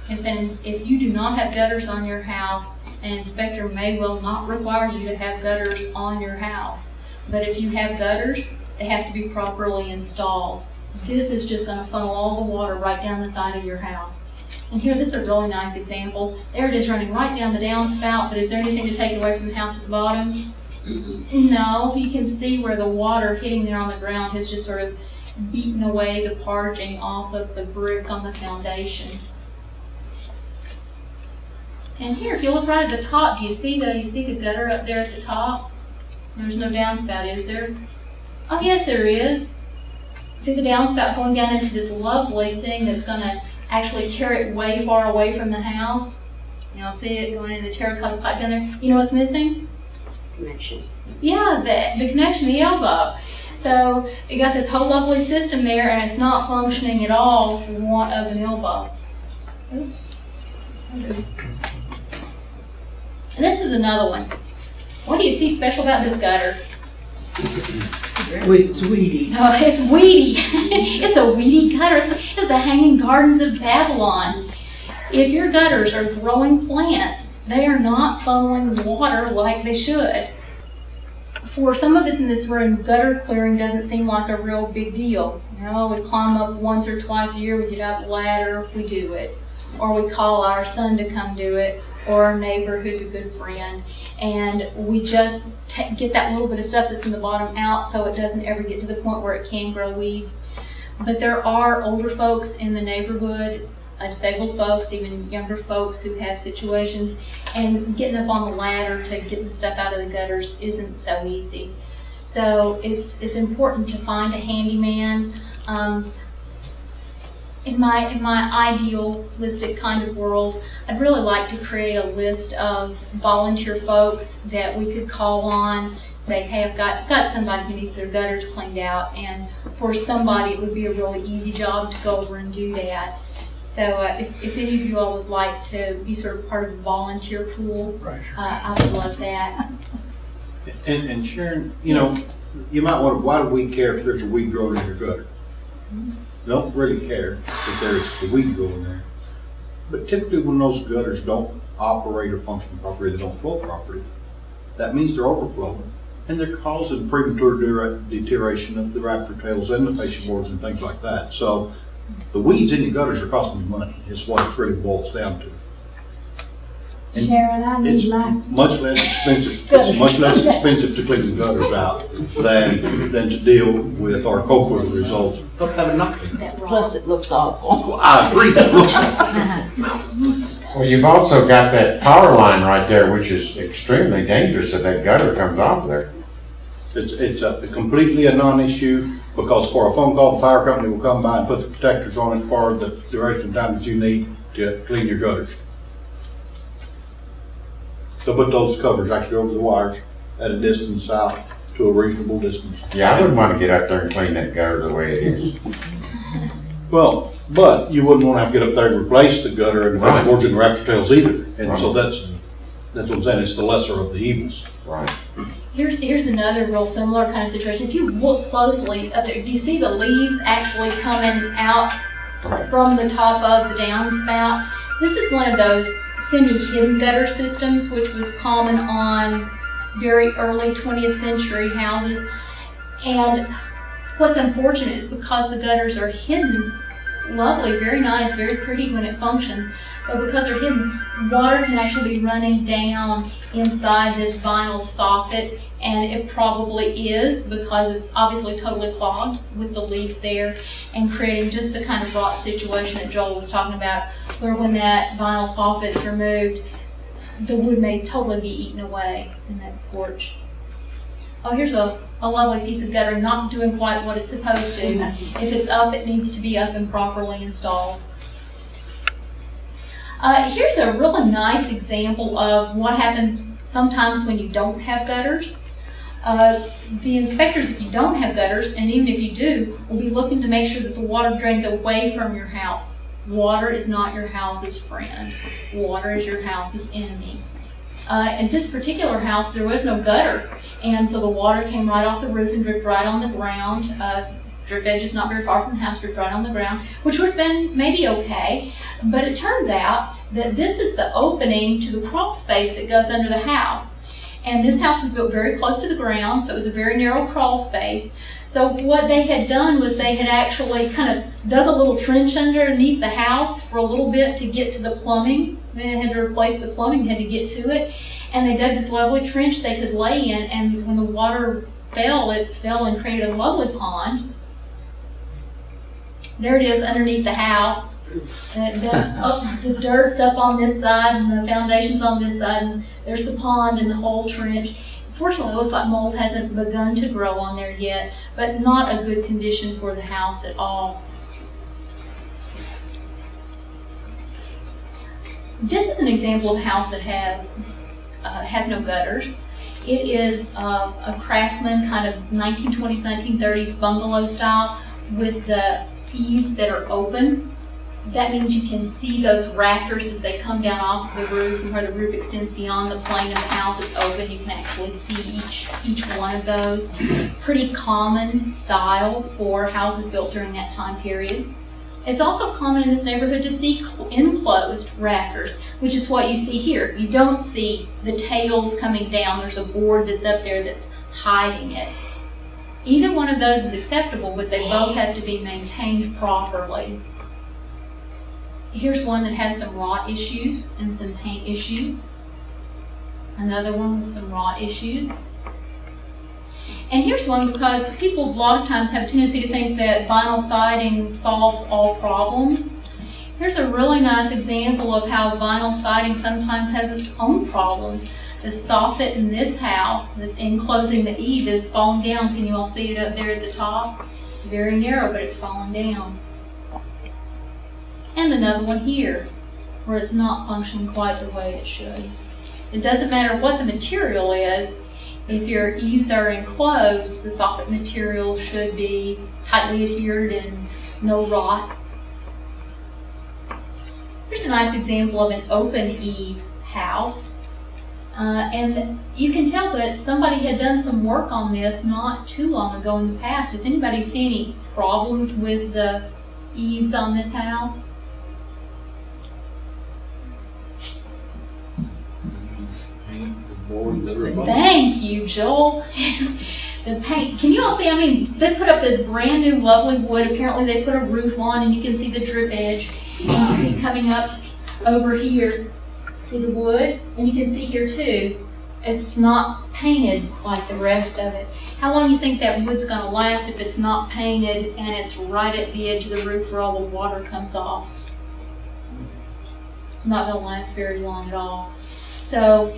If you do not have gutters on your house, an inspector may well not require you to have gutters on your house. But if you have gutters, they have to be properly installed. This is just going to funnel all the water right down the side of your house. And here, this is a really nice example. There it is running right down the downspout, but is there anything to take it away from the house at the bottom? No, you can see where the water hitting there on the ground has just sort of beaten away the parging off of the brick on the foundation. And here, if you look right at the top, do you see the gutter up there at the top? There's no downspout, is there? Oh yes, there is. See the downspout going down into this lovely thing that's going to actually carry it way far away from the house. You'll see it going in the terracotta pipe down there. You know what's missing? Connections. Yeah, the connection, the elbow. So you got this whole lovely system there, and it's not functioning at all for want of an elbow. Oops. And this is another one. What do you see special about this gutter? It's weedy. Oh, it's weedy. It's a weedy gutter. It's the Hanging Gardens of Babylon. If your gutters are growing plants, they are not funneling water like they should. For some of us in this room, gutter clearing doesn't seem like a real big deal. You know, we climb up once or twice a year, we get out the ladder, we do it. Or we call our son to come do it, or our neighbor who's a good friend. And we just get that little bit of stuff that's in the bottom out so it doesn't ever get to the point where it can grow weeds. But there are older folks in the neighborhood, disabled folks, even younger folks who have situations, and getting up on the ladder to get the stuff out of the gutters isn't so easy. So it's important to find a handyman. In my idealistic kind of world, I'd really like to create a list of volunteer folks that we could call on, say, hey, I've got somebody who needs their gutters cleaned out, and for somebody it would be a really easy job to go over and do that. So if any of you all would like to be sort of part of the volunteer pool, I would love that. And Sharon, you know, you might wonder, why do we care if there's a weed growing in your gutter? Don't really care if there's a weed growing there. But typically when those gutters don't operate or function properly, they don't flow properly, that means they're overflowing. And they're causing premature deterioration of the rafter tails and the fascia boards and things like that. So the weeds in your gutters are costing you money, is what it really boils down to. And Sharon, I need it's my much less expensive. It's much less expensive to clean the gutters out than to deal with our cope with the results of having not cleaned them. plus it looks awful. Well, I agree, that looks awful. Well, you've also got that power line right there, which is extremely dangerous if that gutter comes off there. It's completely a non-issue, because for a phone call, the power company will come by and put the protectors on it for the duration of time that you need to clean your gutters. They'll put those covers actually over the wires at a distance out to a reasonable distance. Yeah, I wouldn't want to get up there and clean that gutter the way it is. Well, but you wouldn't want to have to get up there and replace the gutter and the fascia boards and the rafter tails either. And so that's what I'm saying, it's the lesser of the evils. Right. Here's another real similar kind of situation. If you look closely up there, do you see the leaves actually coming out from the top of the downspout? This is one of those semi-hidden gutter systems, which was common on very early 20th century houses. And what's unfortunate is because the gutters are hidden, lovely, very nice, very pretty when it functions, but because they're hidden, water can actually be running down inside this vinyl soffit, and it probably is because it's obviously totally clogged with the leaf there and creating just the kind of rot situation that Joel was talking about, where when that vinyl soffit's removed, the wood may totally be eaten away in that porch. Oh, here's a lovely piece of gutter not doing quite what it's supposed to. If it's up, it needs to be up and properly installed. Here's a really nice example of what happens sometimes when you don't have gutters. The inspectors, if you don't have gutters, and even if you do, will be looking to make sure that the water drains away from your house. Water is not your house's friend. Water is your house's enemy. In this particular house, there was no gutter, and so the water came right off the roof and dripped right on the ground. Drip edge is not very far from the house, dripped right on the ground, which would have been maybe okay, but it turns out that this is the opening to the crawl space that goes under the house. And this house was built very close to the ground, so it was a very narrow crawl space. So what they had done was they had actually kind of dug a little trench underneath the house for a little bit to get to the plumbing. They had to replace the plumbing, had to get to it. And they dug this lovely trench they could lay in, and when the water fell, it fell and created a lovely pond. There it is underneath the house. That's up, the dirt's up on this side and the foundation's on this side, and there's the pond and the whole trench. Fortunately, it looks like mold hasn't begun to grow on there yet, but not a good condition for the house at all. This is an example of a house that has no gutters. It is a Craftsman kind of 1920s, 1930s bungalow style with the eaves that are open. That means you can see those rafters as they come down off the roof, and where the roof extends beyond the plane of the house, it's open. You can actually see each one of those. Pretty common style for houses built during that time period. It's also common in this neighborhood to see enclosed rafters, which is what you see here. You don't see the tails coming down. There's a board that's up there that's hiding it. Either one of those is acceptable, but they both have to be maintained properly. Here's one that has some rot issues and some paint issues. Another one with some rot issues. And here's one because people a lot of times have a tendency to think that vinyl siding solves all problems. Here's a really nice example of how vinyl siding sometimes has its own problems. The soffit in this house that's enclosing the eave is falling down. Can you all see it up there at the top? Very narrow, but it's falling down. And another one here, where it's not functioning quite the way it should. It doesn't matter what the material is. If your eaves are enclosed, the soffit material should be tightly adhered and no rot. Here's a nice example of an open eave house. And you can tell that somebody had done some work on this not too long ago in the past. Does anybody see any problems with the eaves on this house? Thank you, Joel. The paint, can you all see, I mean, they put up this brand new lovely wood. Apparently they put a roof on and you can see the drip edge. And you see coming up over here, see the wood? And you can see here too, it's not painted like the rest of it. How long do you think that wood's gonna last if it's not painted and it's right at the edge of the roof where all the water comes off? Not gonna last very long at all. So,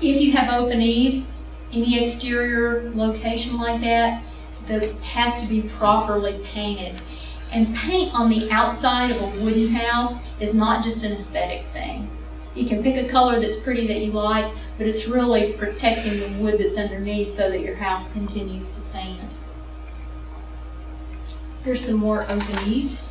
if you have open eaves, any exterior location like that, that has to be properly painted. And paint on the outside of a wooden house is not just an aesthetic thing. You can pick a color that's pretty that you like, but it's really protecting the wood that's underneath so that your house continues to stand. There's some more open eaves.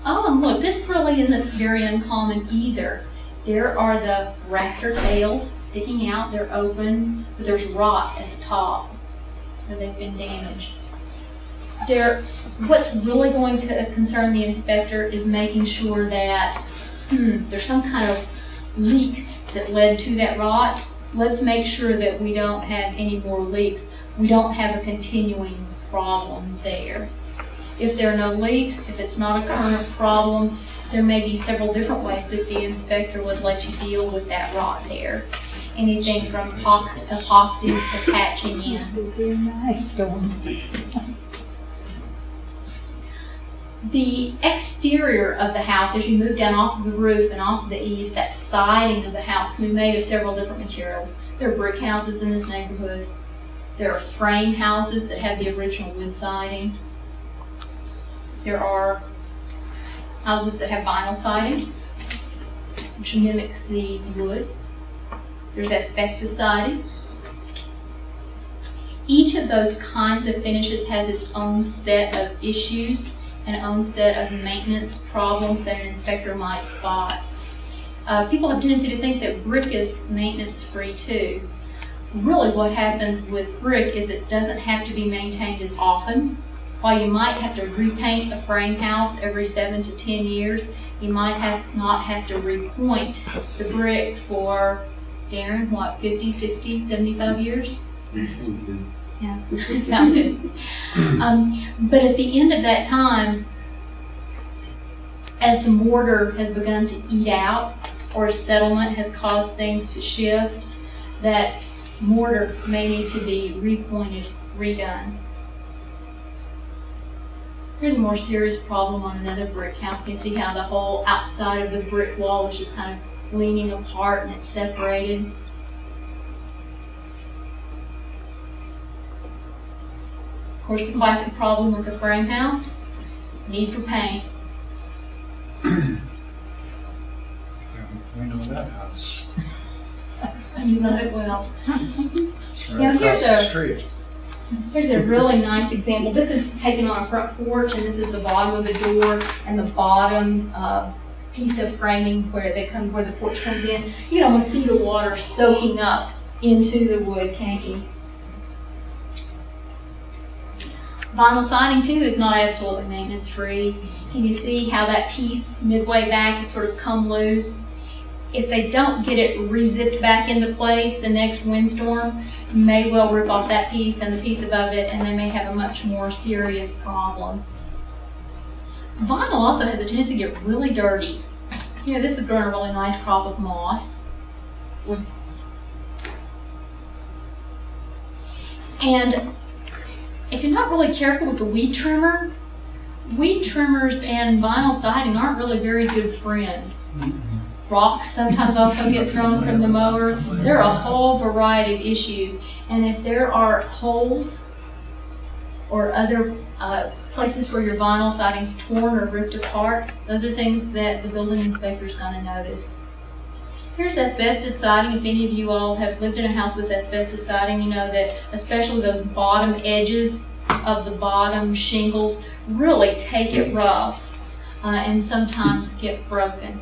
Oh, and look, this really isn't very uncommon either. There are the rafter tails sticking out, they're open, but there's rot at the top, and they've been damaged. What's really going to concern the inspector is making sure that there's some kind of leak that led to that rot. Let's make sure that we don't have any more leaks. We don't have a continuing problem there. If there are no leaks, if it's not a current problem, there may be several different ways that the inspector would let you deal with that rot there. Anything from epoxies to patching in. The exterior of the house, as you move down off of the roof and off of the eaves, that siding of the house can be made of several different materials. There are brick houses in this neighborhood. There are frame houses that have the original wood siding. There are houses that have vinyl siding, which mimics the wood. There's asbestos siding. Each of those kinds of finishes has its own set of issues an onset of maintenance problems that an inspector might spot. People have a tendency to think that brick is maintenance-free too. Really what happens with brick is it doesn't have to be maintained as often. While you might have to repaint a frame house every 7 to 10 years, you might not have to repoint the brick for, Darren, what, 50, 60, 75 years? Sounds good. Yeah, it sounds good. But at the end of that time, as the mortar has begun to eat out, or settlement has caused things to shift, that mortar may need to be repointed, redone. Here's a more serious problem on another brick house. You see how the whole outside of the brick wall is just kind of leaning apart and it's separated. Of course, the classic problem with a frame house, need for paint. We know that house. You love it well. It's Yeah, right here's across the a- street. Here's a really nice example. This is taken on a front porch, and this is the bottom of the door and the bottom piece of framing where the porch comes in. You can almost see the water soaking up into the wood, can't you? Vinyl siding too is not absolutely maintenance free. Can you see how that piece midway back has sort of come loose? If they don't get it re-zipped back into place the next windstorm, you may well rip off that piece and the piece above it, and they may have a much more serious problem. Vinyl also has a tendency to get really dirty. You know, this is growing a really nice crop of moss. And if you're not really careful with the weed trimmer, weed trimmers and vinyl siding aren't really very good friends. Rocks sometimes also get thrown from the mower. There are a whole variety of issues. And if there are holes or other places where your vinyl siding's torn or ripped apart, those are things that the building inspector's gonna notice. Here's asbestos siding. If any of you all have lived in a house with asbestos siding, you know that especially those bottom edges of the bottom shingles really take it rough and sometimes get broken,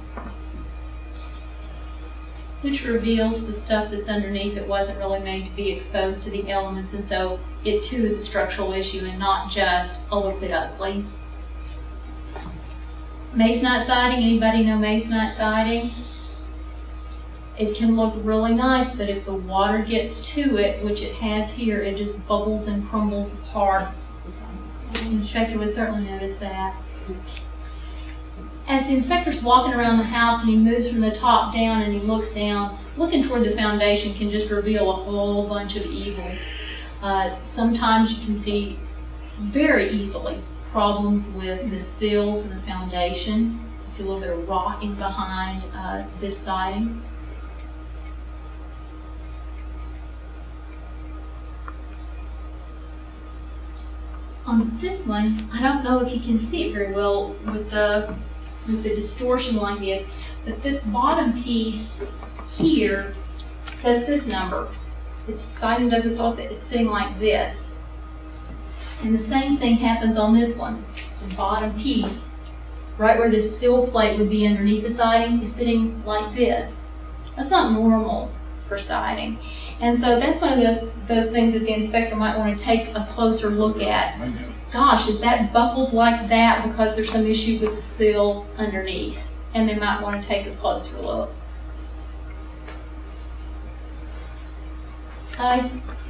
which reveals the stuff that's underneath that wasn't really made to be exposed to the elements, and so it too is a structural issue and not just a little bit ugly. Masonite siding, anybody know masonite siding? It can look really nice, but if the water gets to it, which it has here, it just bubbles and crumbles apart. The inspector would certainly notice that. As the inspector's walking around the house and he moves from the top down and he looks down, looking toward the foundation can just reveal a whole bunch of evils. Sometimes you can see very easily problems with the sills and the foundation. You see a little bit of rotting behind this siding. On this one, I don't know if you can see it very well with the distortion like this, but this bottom piece here does this number. Its siding doesn't solve it, it's sitting like this. And the same thing happens on this one. The bottom piece, right where this sill plate would be underneath the siding, is sitting like this. That's not normal for siding. And so that's one of those things that the inspector might want to take a closer look at. Gosh, is that buckled like that because there's some issue with the sill underneath? And they might want to take a closer look.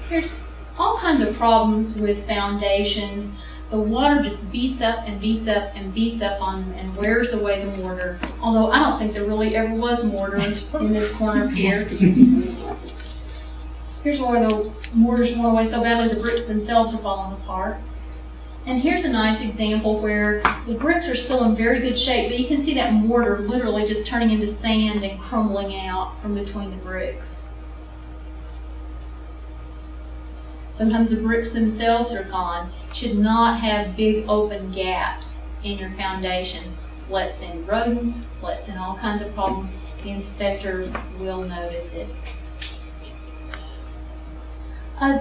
There's all kinds of problems with foundations. The water just beats up and beats up and beats up on them and wears away the mortar. Although I don't think there really ever was mortar in this corner here. Here's one where the mortar's worn away so badly the bricks themselves are falling apart. And here's a nice example where the bricks are still in very good shape, but you can see that mortar literally just turning into sand and crumbling out from between the bricks. Sometimes the bricks themselves are gone. You should not have big open gaps in your foundation. Lets in rodents, lets in all kinds of problems. The inspector will notice it.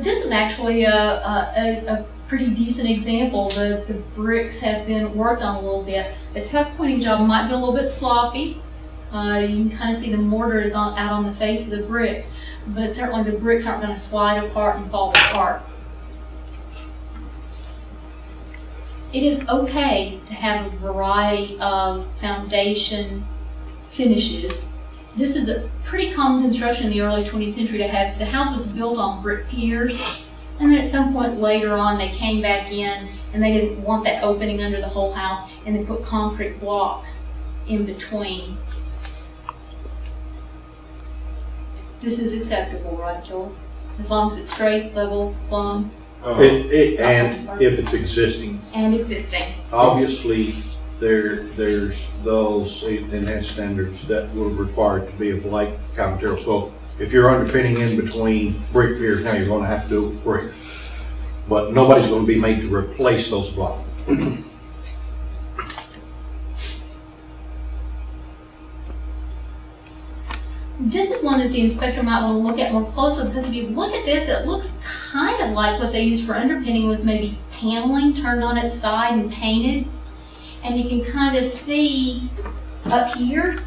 This is actually a pretty decent example. The bricks have been worked on a little bit. The tuck pointing job might be a little bit sloppy. You can kind of see the mortar is out on the face of the brick, but certainly the bricks aren't going to slide apart and fall apart. It is okay to have a variety of foundation finishes. This is a pretty common construction in the early 20th century to have. The house was built on brick piers, and then at some point later on they came back in and they didn't want that opening under the whole house, and they put concrete blocks in between. This is acceptable, right, Joel? As long as it's straight, level, plumb, And if it's existing, and existing. obviously, there's those enhanced standards that were required to be of like kind of material. So if you're underpinning in between brick piers, now you're gonna have to do it with brick. But nobody's gonna be made to replace those blocks. This is one that the inspector might want to look at more closely, because if you look at this, it looks kind of like what they used for underpinning was maybe paneling turned on its side and painted. And you can kind of see up here,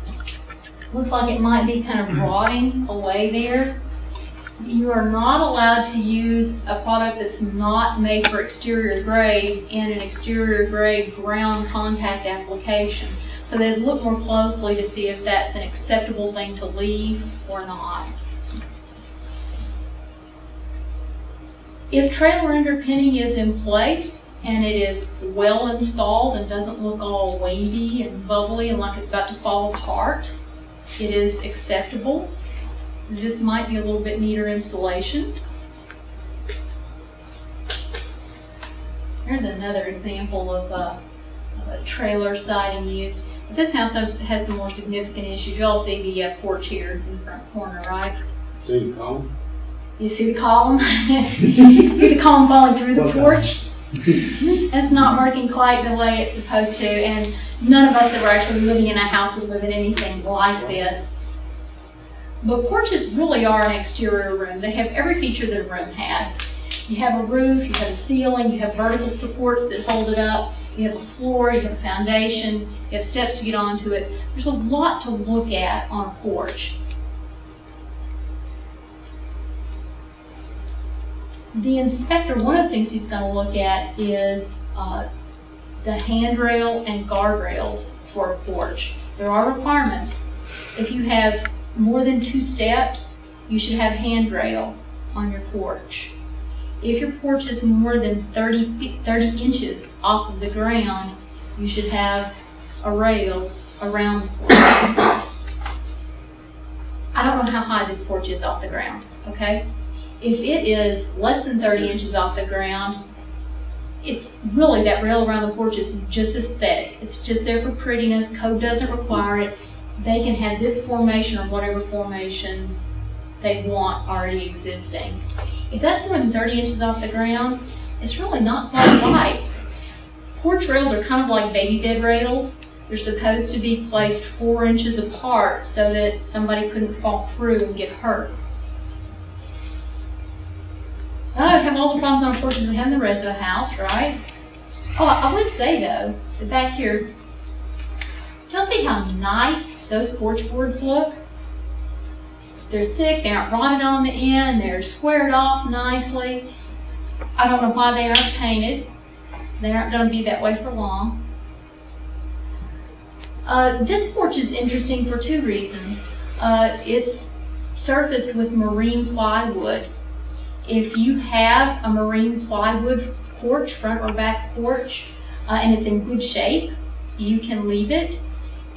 looks like it might be kind of rotting away there. You are not allowed to use a product that's not made for exterior grade in an exterior grade ground contact application. So they'd look more closely to see if that's an acceptable thing to leave or not. If trailer underpinning is in place and it is well installed and doesn't look all wavy and bubbly and like it's about to fall apart, it is acceptable. This might be a little bit neater installation. Here's another example of a trailer siding used. But this house has some more significant issues. You all see the porch here in the front corner, right? See the column? You see the column? See the column falling through the porch? It's not working quite the way it's supposed to, and none of us that were actually living in a house would live in anything like this. But porches really are an exterior room. They have every feature that a room has. You have a roof, you have a ceiling, you have vertical supports that hold it up, you have a floor, you have a foundation, you have steps to get onto it. There's a lot to look at on a porch. The inspector, one of the things he's going to look at is the handrail and guardrails for a porch. There are requirements. If you have more than 2 steps, you should have handrail on your porch. If your porch is more than 30 inches off of the ground, you should have a rail around the porch. I don't know how high this porch is off the ground, okay? If it is less than 30 inches off the ground, it's really, that rail around the porch is just aesthetic. It's just there for prettiness. Code doesn't require it. They can have this formation or whatever formation they want already existing. If that's more than 30 inches off the ground, it's really not quite right. Porch rails are kind of like baby bed rails. They're supposed to be placed 4 inches apart so that somebody couldn't fall through and get hurt. Oh, I have all the problems on porches we have in the rest of the house, right? Oh, I would say though, that back here, y'all see how nice those porch boards look? They're thick, they aren't rotted on the end, they're squared off nicely. I don't know why they aren't painted. They aren't gonna be that way for long. This porch is interesting for 2 reasons. It's surfaced with marine plywood. If you have a marine plywood porch, front or back porch, and it's in good shape, you can leave it.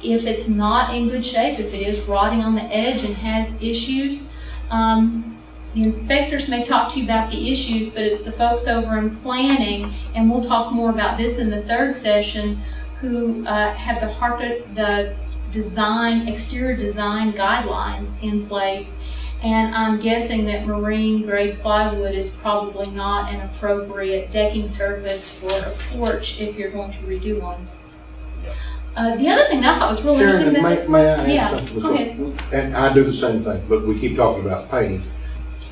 If it's not in good shape, if it is rotting on the edge and has issues, the inspectors may talk to you about the issues, but it's the folks over in planning, and we'll talk more about this in the 3rd session, who have the design, exterior design guidelines in place. And I'm guessing that marine grade plywood is probably not an appropriate decking surface for a porch if you're going to redo one. The other thing that I thought was really interesting Sharon, about this. may I add Yeah, something? go ahead. And I do the same thing, but we keep talking about painting.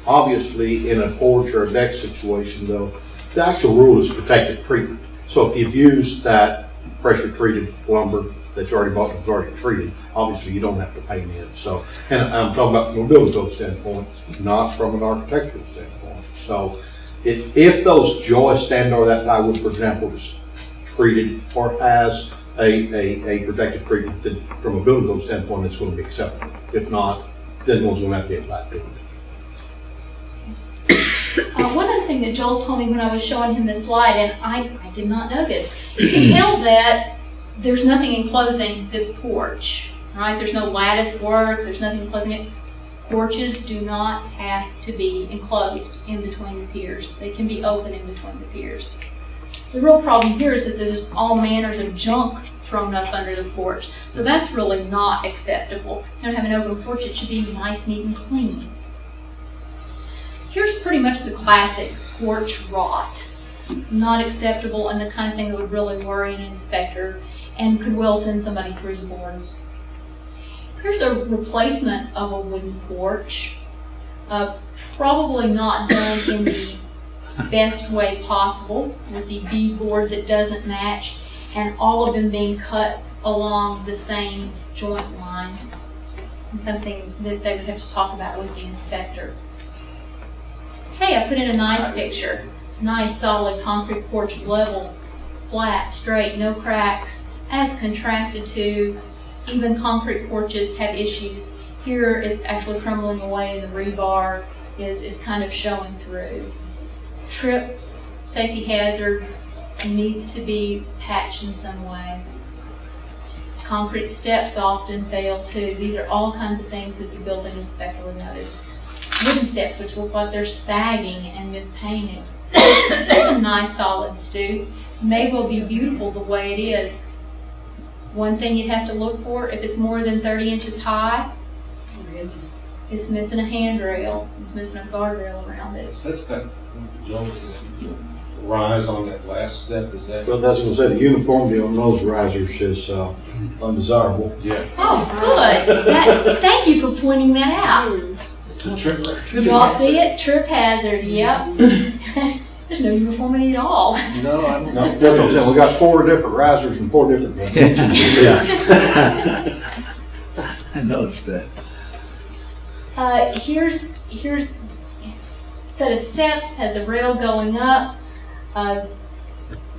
Obviously, in a porch or a deck situation though, The actual rule is protective treatment. So if you've used that pressure treated lumber that you already bought and was already treated, obviously you don't have to paint it. So, and I'm talking about from a building code standpoint, not from an architectural standpoint. So if those joists stand or that plywood, for example, is treated or has a protective treatment, that from a building code standpoint, it's going to be acceptable. If not, then one's going to have to be applied to it. One other thing that Joel told me when I was showing him this slide, and I did not know this, you can tell that there's nothing enclosing this porch, right? There's no lattice work, there's nothing enclosing it. Porches do not have to be enclosed in between the piers. They can be open in between the piers. The real problem here is that there's all manners of junk thrown up under the porch. So that's really not acceptable. You don't have an open porch, it should be nice, neat, and clean. Here's pretty much the classic porch rot. Not acceptable and the kind of thing that would really worry an inspector and could well send somebody through the boards. Here's a replacement of a wooden porch. Probably not done in the best way possible with the beadboard that doesn't match and all of them being cut along the same joint line. And something that they would have to talk about with the inspector. Hey, I put in a nice picture. Nice solid concrete porch, level, flat, straight, no cracks, as contrasted to even concrete porches have issues. Here it's actually crumbling away and the rebar is kind of showing through. Trip, safety hazard, needs to be patched in some way. Concrete steps often fail too. These are all kinds of things that the building inspector would notice. Wooden steps, which look like they're sagging and mispainted. There's a nice solid stoop. May well be beautiful the way it is. One thing you'd have to look for, if it's more than 30 inches high, it's missing a handrail. It's missing a guardrail around it. That's got, rise on that last step, is that? Well, that's what I say, the uniformity on those risers is undesirable. Yeah. Oh, good. Thank you for pointing that out. It's a trip. You all see it? Trip hazard, yep. There's no uniformity at all. No, I don't. No, that's what I'm saying, we got 4 different risers and 4 different dimensions. I noticed that. Here's set of steps, has a rail going up.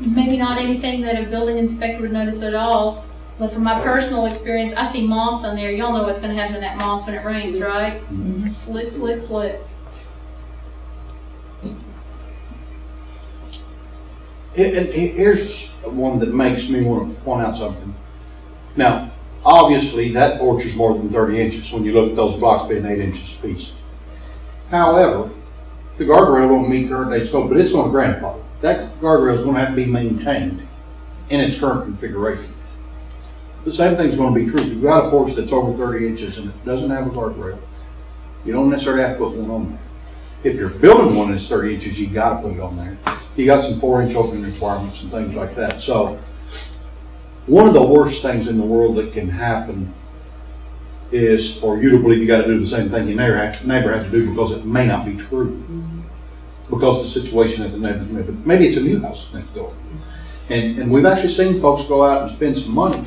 Maybe not anything that a building inspector would notice at all, but from my personal experience, I see moss on there. Y'all know what's going to happen to that moss when it rains, right? Mm-hmm. Slick, slick, slick. And here's one that makes me want to point out something. Now, obviously, that porch is more than 30 inches when you look at those blocks being 8 inches apiece. However, the guardrail won't meet current day scope, but it's going to grandfather. That guardrail is going to have to be maintained in its current configuration. The same thing's going to be true. If you've got a porch that's over 30 inches and it doesn't have a guardrail, you don't necessarily have to put one on there. If you're building one that's 30 inches, you got to put it on there. You got some 4-inch opening requirements and things like that. So one of the worst things in the world that can happen is for you to believe you got to do the same thing your neighbor had to do because it may not be true. Because of the situation that the neighbor's in. But maybe it's a new house next door. And we've actually seen folks go out and spend some money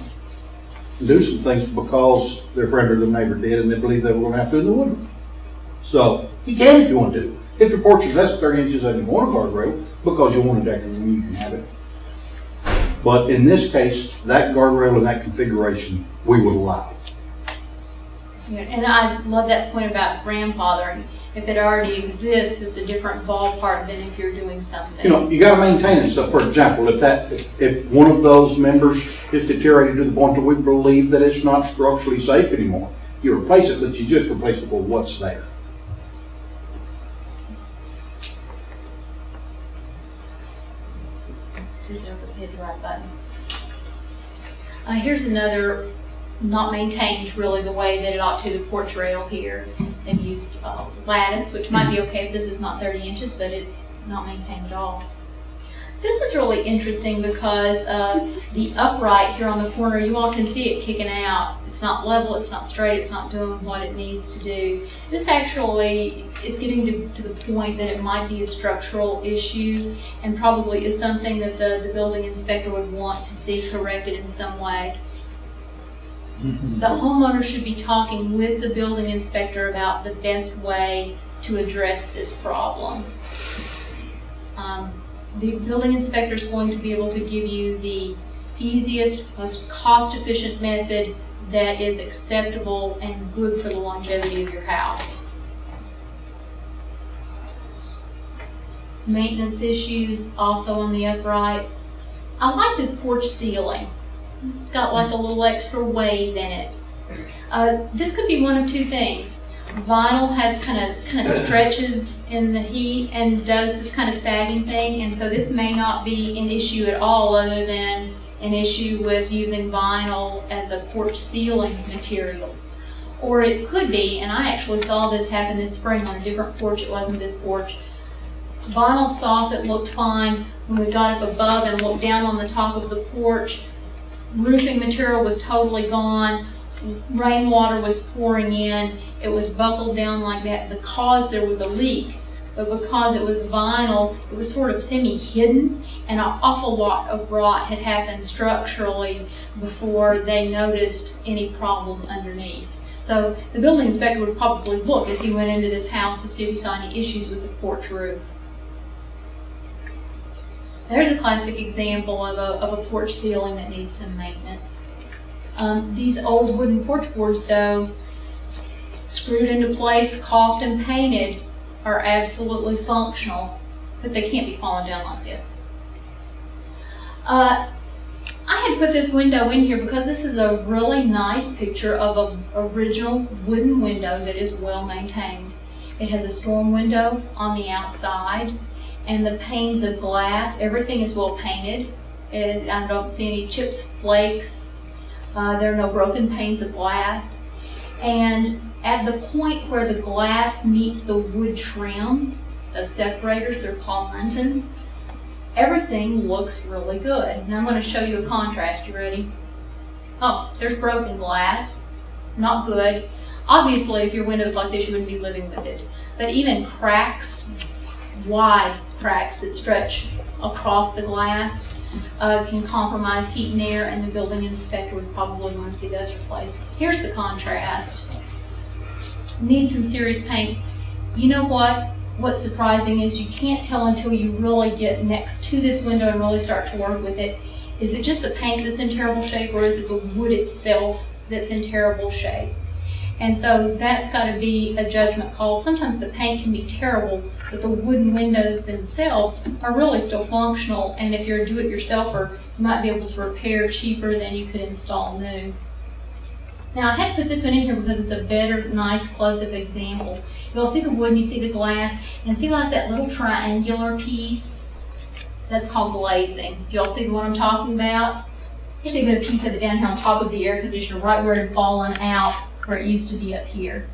and do some things because their friend or their neighbor did and they believe they were going to have to and they wouldn't. So you can if you want to. If your porch is less than 30 inches and you want a guardrail because you want a deck room, you can have it. But in this case, that guardrail and that configuration, we would allow. Yeah, and I love that point about grandfathering. If it already exists, it's a different ballpark than if you're doing something. You know, you got to maintain it. So, for example, if one of those members is deteriorated to the point that we believe that it's not structurally safe anymore, you replace it, but you just replace it with what's there. Hit the right button. Here's another not maintained really the way that it ought to, the porch rail here. They've used lattice, which might be okay if this is not 30 inches, but it's not maintained at all. This was really interesting because the upright here on the corner, you all can see it kicking out. It's not level, it's not straight, it's not doing what it needs to do. This actually is getting to the point that it might be a structural issue and probably is something that the building inspector would want to see corrected in some way. The homeowner should be talking with the building inspector about the best way to address this problem. The building inspector is going to be able to give you the easiest, most cost-efficient method that is acceptable and good for the longevity of your house. Maintenance issues also on the uprights. I like this porch ceiling. It's got like a little extra wave in it. This could be one of two things. Vinyl has kind of stretches in the heat and does this kind of sagging thing, and so this may not be an issue at all other than an issue with using vinyl as a porch ceiling material. Or it could be, and I actually saw this happen this spring on a different porch, it wasn't this porch. Vinyl soffit looked fine. When we got up above and looked down on the top of the porch, roofing material was totally gone. Rainwater was pouring in. It was buckled down like that because there was a leak. But because it was vinyl, it was sort of semi-hidden, and an awful lot of rot had happened structurally before they noticed any problem underneath. So the building inspector would probably look as he went into this house to see if he saw any issues with the porch roof. There's a classic example of a porch ceiling that needs some maintenance. These old wooden porch boards, though, screwed into place, caulked, and painted, are absolutely functional, but they can't be falling down like this. I had put this window in here because this is a really nice picture of an original wooden window that is well maintained. It has a storm window on the outside, and the panes of glass, everything is well painted. I don't see any chips, flakes. There are no broken panes of glass. And at the point where the glass meets the wood trim, those separators, they're called muntins, everything looks really good. Now I'm going to show you a contrast. You ready? Oh, there's broken glass. Not good. Obviously, if your window's like this, you wouldn't be living with it. But even cracks, wide cracks that stretch across the glass, can compromise heat and air, and the building inspector would probably want to see those replaced. Here's the contrast. Need some serious paint. You know what? What's surprising is you can't tell until you really get next to this window and really start to work with it. Is it just the paint that's in terrible shape, or is it the wood itself that's in terrible shape? And so that's got to be a judgment call. Sometimes the paint can be terrible, but the wooden windows themselves are really still functional, and if you're a do-it-yourselfer, you might be able to repair cheaper than you could install new. Now, I had to put this one in here because it's a better, nice, close-up example. You'll see the wood and you see the glass, and see like that little triangular piece? That's called glazing. Do y'all see the one I'm talking about? There's even a piece of it down here on top of the air conditioner, right where it had fallen out, where it used to be up here.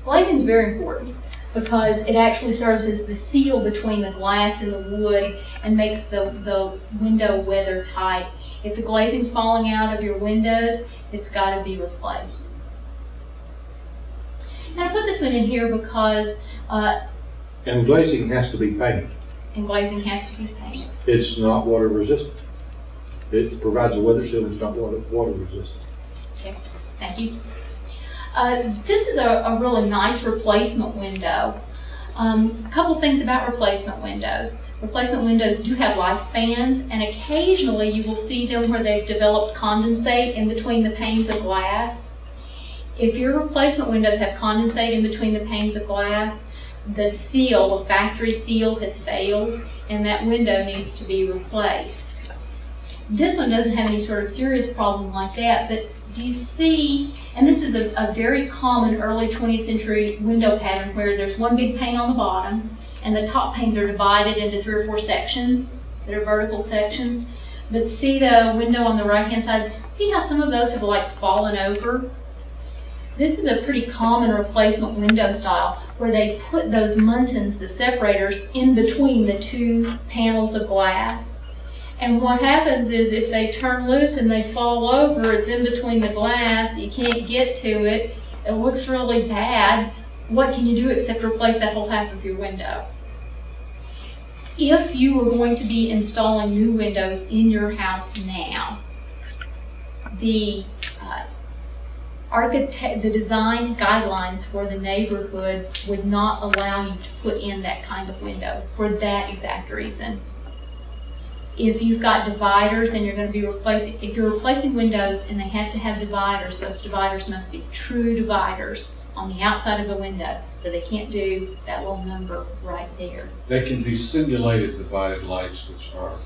Glazing is very important because it actually serves as the seal between the glass and the wood and makes the window weather tight. If the glazing's falling out of your windows, it's got to be replaced. And I put this one in here because And glazing has to be painted. and glazing has to be painted. It's not water resistant. It provides a weather seal, it's not water resistant. Okay, thank you. This is a really nice replacement window. A couple things about replacement windows. Replacement windows do have lifespans, and occasionally you will see them where they've developed condensate in between the panes of glass. If your replacement windows have condensate in between the panes of glass, the seal, the factory seal, has failed, and that window needs to be replaced. This one doesn't have any sort of serious problem like that, but do you see, and this is a very common early 20th century window pattern where there's one big pane on the bottom, and the top panes are divided into 3 or 4 sections that are vertical sections. But see the window on the right-hand side? See how some of those have like fallen over? This is a pretty common replacement window style where they put those muntins, the separators, in between the 2 panels of glass. And what happens is if they turn loose and they fall over, it's in between the glass, you can't get to it, it looks really bad. What can you do except replace that whole half of your window? If you are going to be installing new windows in your house now, the the design guidelines for the neighborhood would not allow you to put in that kind of window for that exact reason. If you've got dividers and you're going to be if you're replacing windows and they have to have dividers, those dividers must be true dividers on the outside of the window. So they can't do that little number right there. They can be simulated divided lights, which are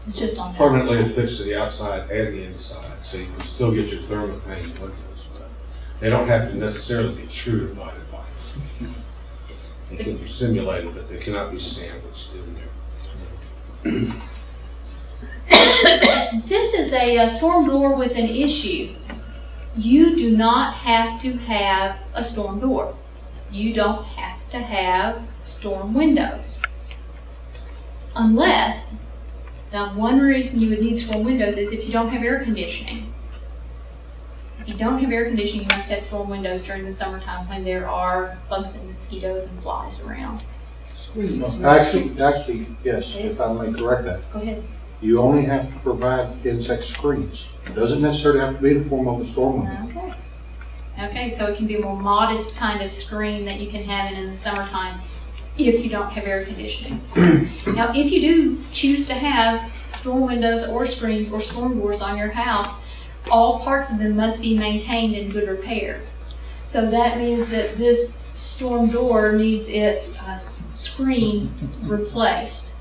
It's just on the permanently outside. affixed to the outside and the inside, so you can still get your thermopane windows, but they don't have to necessarily be true divided lights. They can be simulated, but they cannot be sandwiched in there. This is a storm door with an issue. You do not have to have a storm door. You don't have to have storm windows. Unless, now one reason you would need storm windows is if you don't have air conditioning. If you don't have air conditioning, you must have storm windows during the summertime when there are bugs and mosquitoes and flies around. Actually, yes, if I may correct that. Go ahead. You only have to provide insect screens. It doesn't necessarily have to be in the form of a storm window. Okay. Okay, so it can be a more modest kind of screen that you can have in the summertime if you don't have air conditioning. Now, if you do choose to have storm windows or screens or storm doors on your house, all parts of them must be maintained in good repair. So that means that this storm door needs its screen replaced.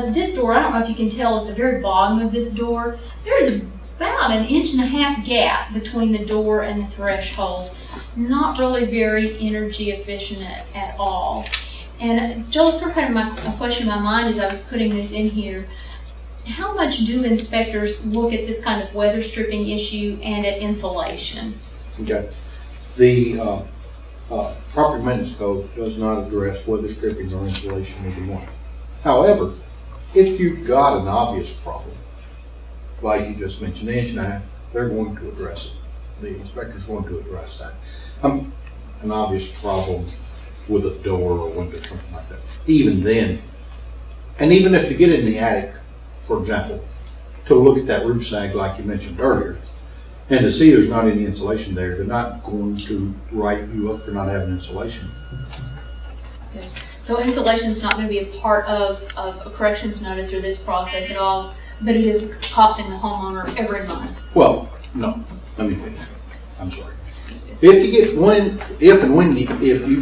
This door, I don't know if you can tell at the very bottom of this door, there's about 1.5 inch gap between the door and the threshold. Not really very energy efficient at all. And Joel, sort of had a question in my mind as I was putting this in here. How much do inspectors look at this kind of weather stripping issue and at insulation? Okay. The property maintenance code does not address weather stripping or insulation either one. However, if you've got an obvious problem, like you just mentioned, 1.5 inches, they're going to address it. The inspector's going to address that. An obvious problem with a door or window or something like that. Even then, and even if you get in the attic, for example, to look at that roof sag like you mentioned earlier, and to see there's not any insulation there, they're not going to write you up for not having insulation. Okay. So insulation is not going to be a part of a corrections notice or this process at all, but it is costing the homeowner every month. Well, no, let me finish. I'm sorry. If you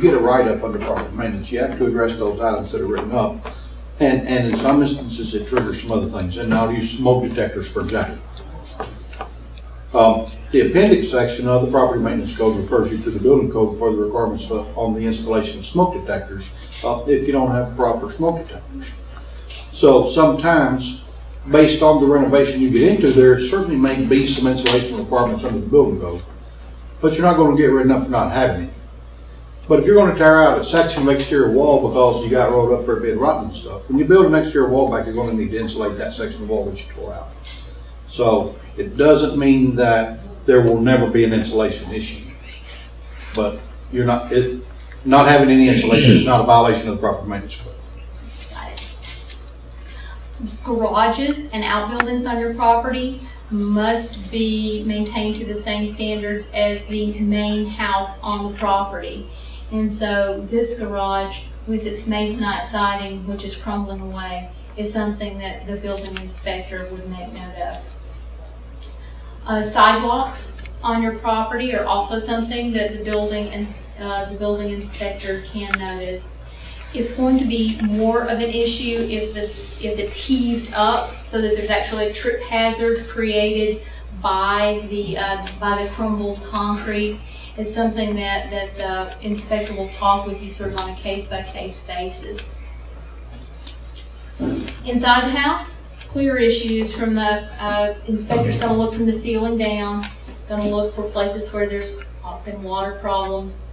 get a write-up under property maintenance, you have to address those items that are written up. And in some instances, it triggers some other things. And I'll use smoke detectors, for example. The appendix section of the property maintenance code refers you to the building code for the requirements on the installation of smoke detectors if you don't have proper smoke detectors. So sometimes, based on the renovation you get into, there certainly may be some insulation requirements under the building code, but you're not going to get rid of for not having it. But if you're going to tear out a section of exterior wall because you got rolled up for a bit rotten and stuff, when you build an exterior wall back, you're going to need to insulate that section of wall that you tore out. So it doesn't mean that there will never be an insulation issue, but not having any insulation is not a violation of the property maintenance code. Got it. Garages and outbuildings on your property must be maintained to the same standards as the main house on the property. And so this garage with its masonite siding, which is crumbling away, is something that the building inspector would make note of. Sidewalks on your property are also something that the building inspector can notice. It's going to be more of an issue if it's heaved up so that there's actually a trip hazard created by the crumbled concrete. It's something that the inspector will talk with you sort of on a case-by-case basis. Inside the house, clear issues from the inspector's going to look from the ceiling down, going to look for places where there's often water problems.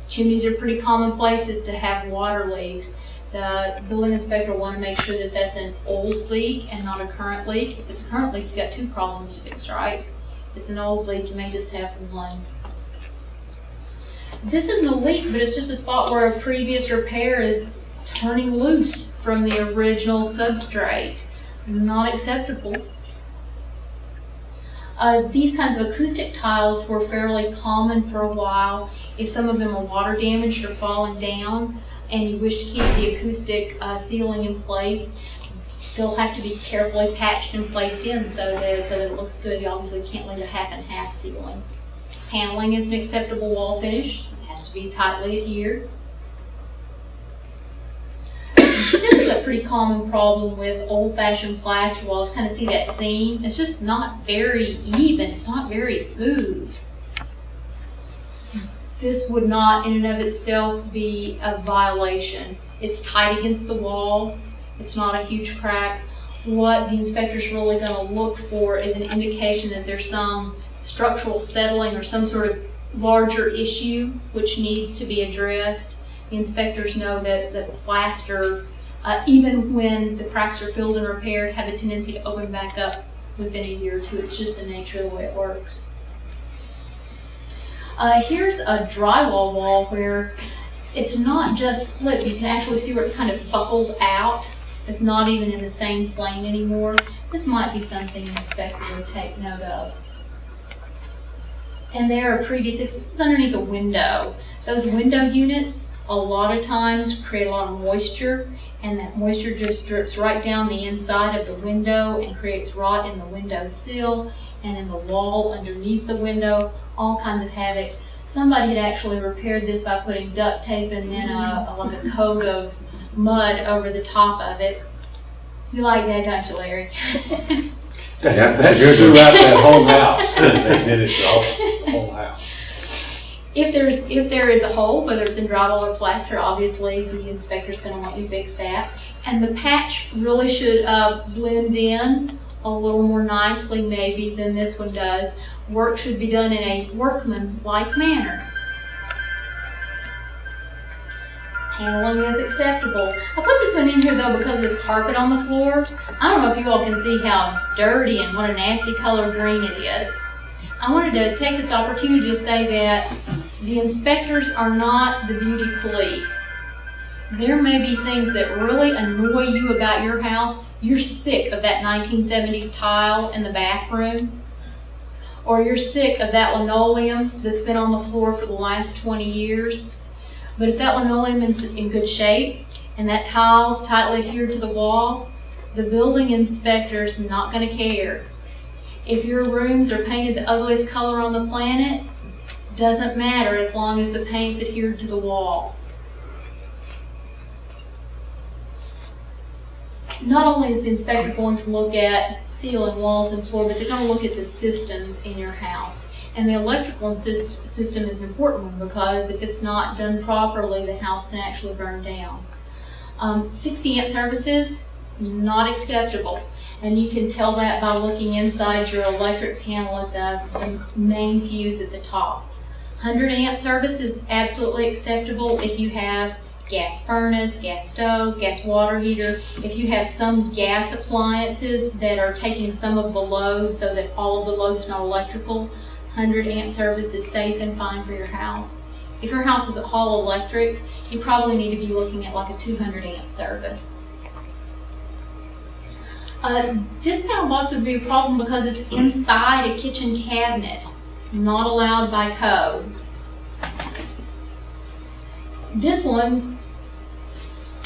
Chimneys are pretty common places to have water leaks. The building inspector will want to make sure that that's an old leak and not a current leak. If it's a current leak, you've got two problems to fix, right? If it's an old leak, you may just have one. This isn't a leak, but it's just a spot where a previous repair is turning loose from the original substrate. Not acceptable. These kinds of acoustic tiles were fairly common for a while. If some of them are water damaged or falling down and you wish to keep the acoustic ceiling in place, they'll have to be carefully patched and placed in so that it looks good. You obviously can't leave a half and half ceiling. Paneling is an acceptable wall finish. It has to be tightly adhered. This is a pretty common problem with old-fashioned plaster walls. Kind of see that seam. It's just not very even. It's not very smooth. This would not, in and of itself, be a violation. It's tight against the wall. It's not a huge crack. What the inspector's really going to look for is an indication that there's some structural settling or some sort of larger issue which needs to be addressed. The inspectors know that plaster, even when the cracks are filled and repaired, have a tendency to open back up within a year or two. It's just the nature of the way it works. Here's a drywall wall where it's not just split. You can actually see where it's kind of buckled out. It's not even in the same plane anymore. This might be something the inspector would take note of. And there are previous, this is underneath a window. Those window units, a lot of times, create a lot of moisture, and that moisture just drips right down the inside of the window and creates rot in the window sill and in the wall underneath the window, all kinds of havoc. Somebody had actually repaired this by putting duct tape and then like a coat of mud over the top of it. You like that, don't you, Larry? That's throughout that whole house. They did it the whole house. If there is a hole, whether it's in drywall or plaster, obviously the inspector's going to want you to fix that. And the patch really should blend in a little more nicely maybe than this one does. Work should be done in a workman-like manner. Paneling is acceptable. I put this one in here though because of this carpet on the floor. I don't know if you all can see how dirty and what a nasty color green it is. I wanted to take this opportunity to say that the inspectors are not the beauty police. There may be things that really annoy you about your house. You're sick of that 1970s tile in the bathroom, or you're sick of that linoleum that's been on the floor for the last 20 years. But if that linoleum is in good shape and that tile's tightly adhered to the wall, the building inspector's not going to care. If your rooms are painted the ugliest color on the planet, doesn't matter as long as the paint's adhered to the wall. Not only is the inspector going to look at ceiling, walls, and floor, but they're going to look at the systems in your house. And the electrical system is an important one because if it's not done properly, the house can actually burn down. 60 amp services, not acceptable. And you can tell that by looking inside your electric panel at the main fuse at the top. 100 amp service is absolutely acceptable if you have gas furnace, gas stove, gas water heater. If you have some gas appliances that are taking some of the load so that all of the load's not electrical, 100 amp service is safe and fine for your house. If your house is all electric, you probably need to be looking at like a 200 amp service. This panel box would be a problem because it's inside a kitchen cabinet, not allowed by code. This one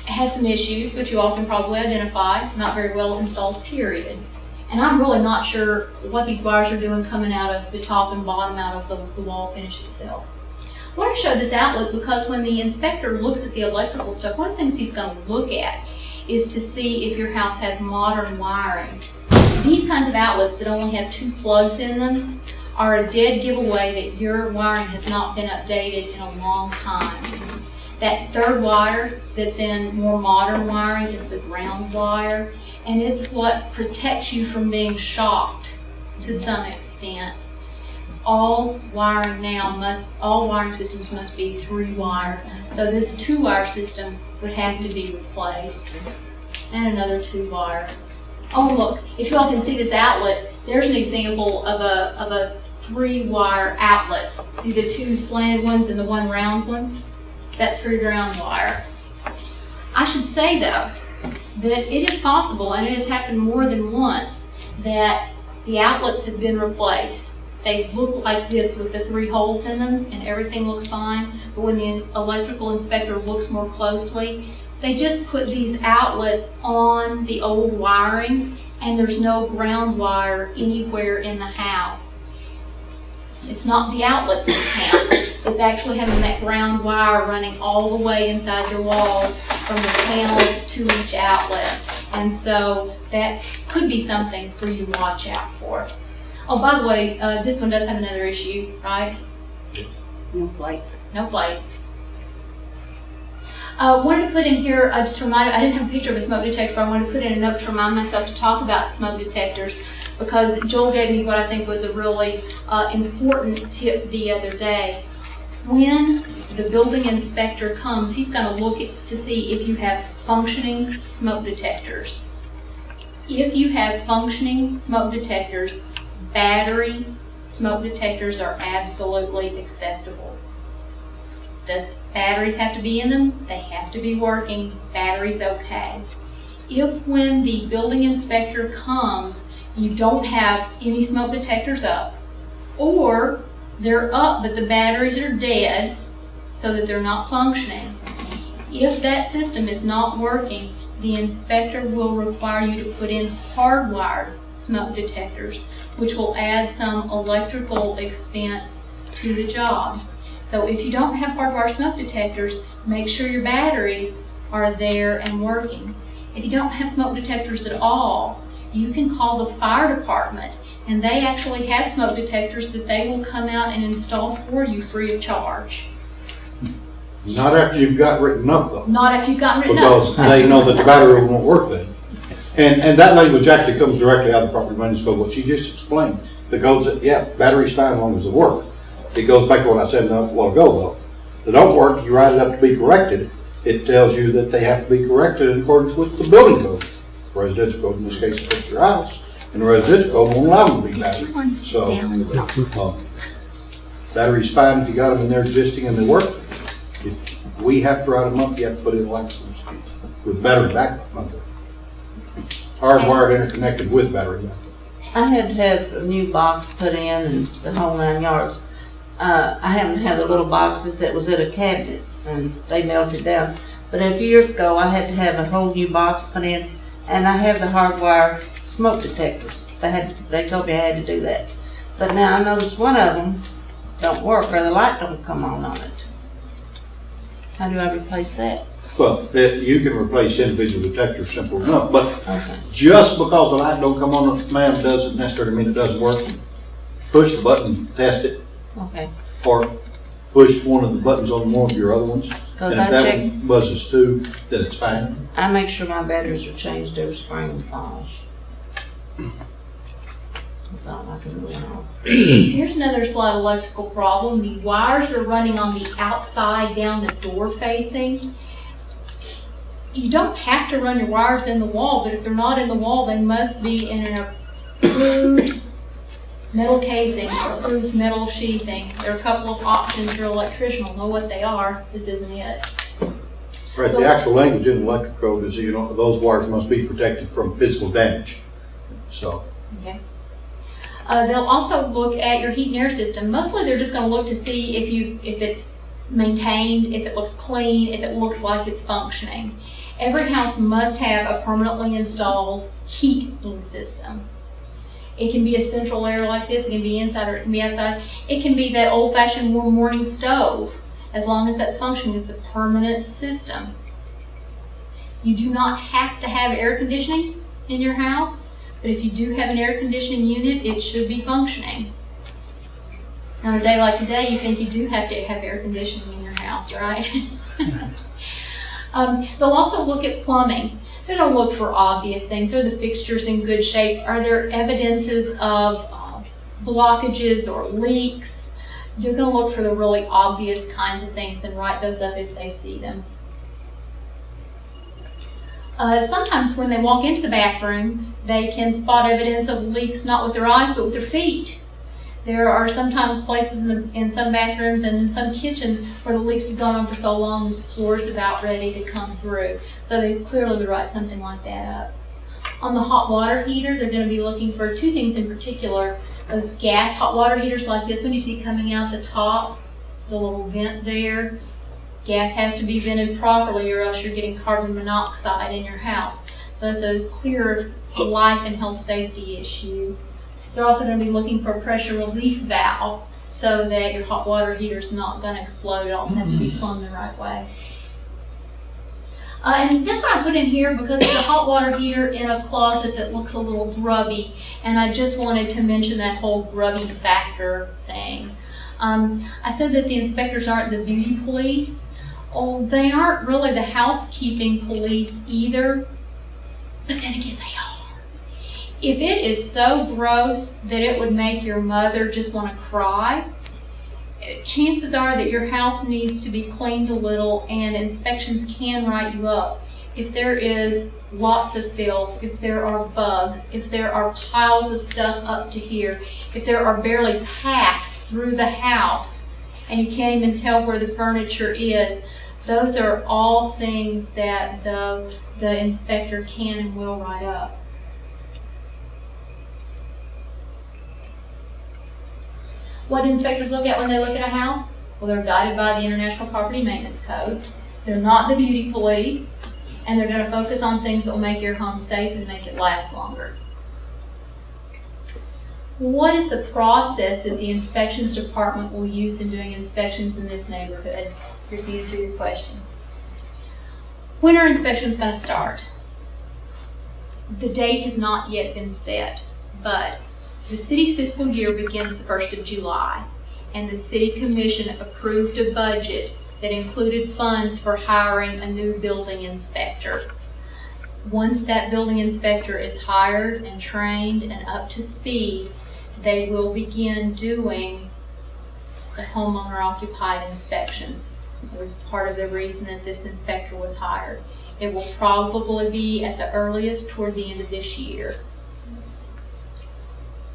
has some issues, which you all can probably identify, not very well installed, period. And I'm really not sure what these wires are doing coming out of the top and bottom out of the wall finish itself. I want to show this outlet because when the inspector looks at the electrical stuff, one of the things he's going to look at is to see if your house has modern wiring. These kinds of outlets that only have 2 plugs in them are a dead giveaway that your wiring has not been updated in a long time. That third wire that's in more modern wiring is the ground wire, and it's what protects you from being shocked to some extent. All wiring systems must be 3 wires. So this 2-wire system would have to be replaced. And another 2-wire. Oh, look, if y'all can see this outlet, there's an example of a 3-wire outlet. See the 2 slanted ones and the 1 round one? That's for your ground wire. I should say though, that it is possible, and it has happened more than once, that the outlets have been replaced. They look like this with the 3 holes in them and everything looks fine, but when the electrical inspector looks more closely, they just put these outlets on the old wiring and there's no ground wire anywhere in the house. It's not the outlets that count. It's actually having that ground wire running all the way inside your walls from the panel to each outlet. And so that could be something for you to watch out for. Oh, by the way, this one does have another issue, right? No plate. No plate. Wanted to put in here, just remind, I didn't have a picture of a smoke detector, but I wanted to put in a note to remind myself to talk about smoke detectors because Joel gave me what I think was a really important tip the other day. When the building inspector comes, he's going to look to see if you have functioning smoke detectors. If you have functioning smoke detectors, battery smoke detectors are absolutely acceptable. The batteries have to be in them, they have to be working, battery's okay. If when the building inspector comes, you don't have any smoke detectors up, or they're up but the batteries are dead so that they're not functioning, if that system is not working, the inspector will require you to put in hardwired smoke detectors, which will add some electrical expense to the job. So if you don't have hardwired smoke detectors, make sure your batteries are there and working. If you don't have smoke detectors at all, you can call the fire department, and they actually have smoke detectors that they will come out and install for you free of charge. Not after you've got written up though, Not if you've gotten written up. because they know that the battery won't work then. And that language actually comes directly out of the property maintenance code, what she just explained. The code said, yeah, battery's fine as long as it works. It goes back to what I said a while ago though. If they don't work, you write it up to be corrected. It tells you that they have to be corrected in accordance with the building code. Residential code, in this case, if it's your house, and the residential code won't allow them to be battery. So, battery's fine if you got them and they're existing and they work. If we have to write them up, you have to put in electrical with battery backup. Hardwired, interconnected with battery backup. I had to have a new box put in and the whole 9 yards. I haven't had the little boxes that was at a cabinet and they melted down. But a few years ago, I had to have a whole new box put in, and I have the hardwire smoke detectors. They told me I had to do that. But now I noticed one of them don't work, or the light don't come on it. How do I replace that? Well, you can replace individual detectors simple enough, but Okay. just because the light don't come on, ma'am, doesn't necessarily mean it doesn't work. Push the button, test it, Okay. or push one of the buttons on one of your other ones. And Because if I that check, one buzzes too, then it's fine. I make sure my batteries are changed every spring and fall. That's all I can do now. Here's another slight electrical problem. The wires are running on the outside down the door facing. You don't have to run your wires in the wall, but if they're not in the wall, they must be in an approved metal casing or approved metal sheathing. There are a couple of options. Your electrician will know what they are. This isn't it. Right, the actual language in the electric code is, those wires must be protected from physical damage. So, Okay. They'll also look at your heat and air system. Mostly they're just going to look to see if it's maintained, if it looks clean, if it looks like it's functioning. Every house must have a permanently installed heating system. It can be a central air like this, it can be inside or it can be outside. It can be that old-fashioned warm morning stove. As long as that's functioning, it's a permanent system. You do not have to have air conditioning in your house, but if you do have an air conditioning unit, it should be functioning. On a day like today, you think you do have to have air conditioning in your house, right? They'll also look at plumbing. They don't look for obvious things. Are the fixtures in good shape? Are there evidences of blockages or leaks? They're going to look for the really obvious kinds of things and write those up if they see them. Sometimes when they walk into the bathroom, they can spot evidence of leaks not with their eyes but with their feet. There are sometimes places in some bathrooms and in some kitchens where the leaks have gone on for so long that the floor is about ready to come through. So they clearly would write something like that up. On the hot water heater, they're going to be looking for two things in particular. Those gas hot water heaters like this one you see coming out the top, the little vent there. Gas has to be vented properly or else you're getting carbon monoxide in your house. So that's a clear life and health safety issue. They're also going to be looking for a pressure relief valve so that your hot water heater is not going to explode. It all has to be plumbed the right way. And this one I put in here because it's a hot water heater in a closet that looks a little grubby, and I just wanted to mention that whole grubby factor thing. I said that the inspectors aren't the beauty police. Oh, they aren't really the housekeeping police either, but then again they are. If it is so gross that it would make your mother just want to cry, chances are that your house needs to be cleaned a little, and inspections can write you up. If there is lots of filth, if there are bugs, if there are piles of stuff up to here, if there are barely paths through the house and you can't even tell where the furniture is, those are all things that the inspector can and will write up. What do inspectors look at when they look at a house? Well, they're guided by the International Property Maintenance Code. They're not the beauty police, and they're going to focus on things that will make your home safe and make it last longer. What is the process that the inspections department will use in doing inspections in this neighborhood? Here's the answer to your question. When are inspections going to start? The date has not yet been set, but the city's fiscal year begins the 1st of July, and the city commission approved a budget that included funds for hiring a new building inspector. Once that building inspector is hired and trained and up to speed, they will begin doing the homeowner occupied inspections. It was part of the reason that this inspector was hired. It will probably be at the earliest toward the end of this year.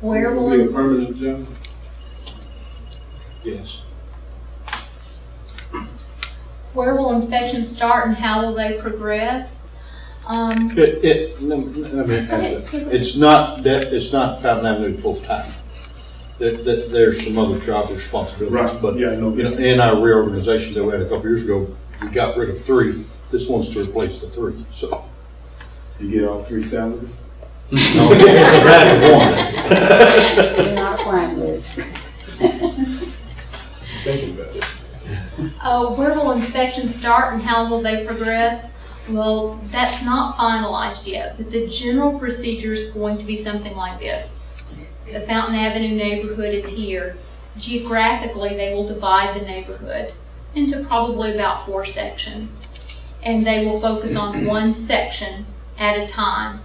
Where will Will it be a permanent job? Yes. Where will inspections start and how will they progress? Let me add that. It's not Fountain Avenue full time. There's some other job responsibilities, Right. but Yeah, I know. in our reorganization that we had a couple years ago, we got rid of 3. This one's to replace the 3. So You get all 3 salaries? no, that one. You're not playing this. Thinking about it. Where will inspections start and how will they progress? Well, that's not finalized yet, but the general procedure is going to be something like this. The Fountain Avenue neighborhood is here. Geographically, they will divide the neighborhood into probably about 4 sections, and they will focus on one section at a time.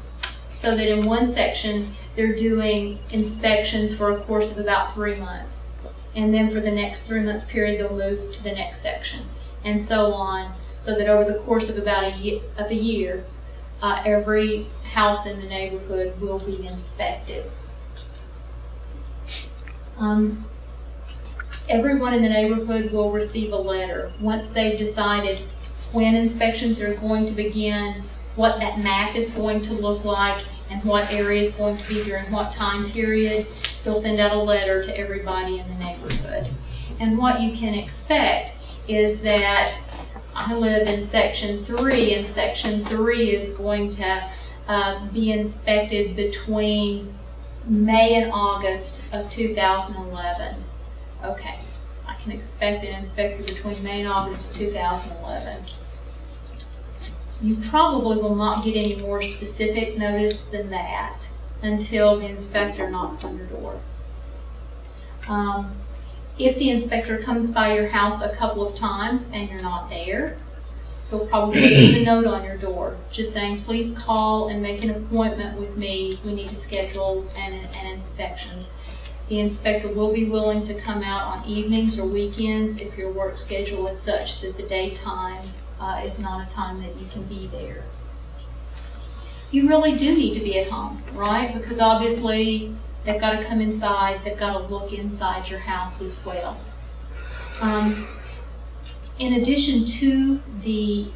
So that in one section, they're doing inspections for a course of about 3 months. And then for the next 3-month period, they'll move to the next section, and so on. So that over the course of about a year, every house in the neighborhood will be inspected. Everyone in the neighborhood will receive a letter once they've decided when inspections are going to begin, what that map is going to look like, and what area is going to be during what time period. They'll send out a letter to everybody in the neighborhood. And what you can expect is that I live in Section 3, and Section 3 is going to be inspected between May and August of 2011. Okay, I can expect an inspector between May and August of 2011. You probably will not get any more specific notice than that until the inspector knocks on your door. If the inspector comes by your house a couple of times and you're not there, they'll probably leave a note on your door just saying, please call and make an appointment with me. We need to schedule an inspection. The inspector will be willing to come out on evenings or weekends if your work schedule is such that the daytime is not a time that you can be there. you really do need to be at home, right? Because obviously, they've got to come inside, they've got to look inside your house as well. In addition to the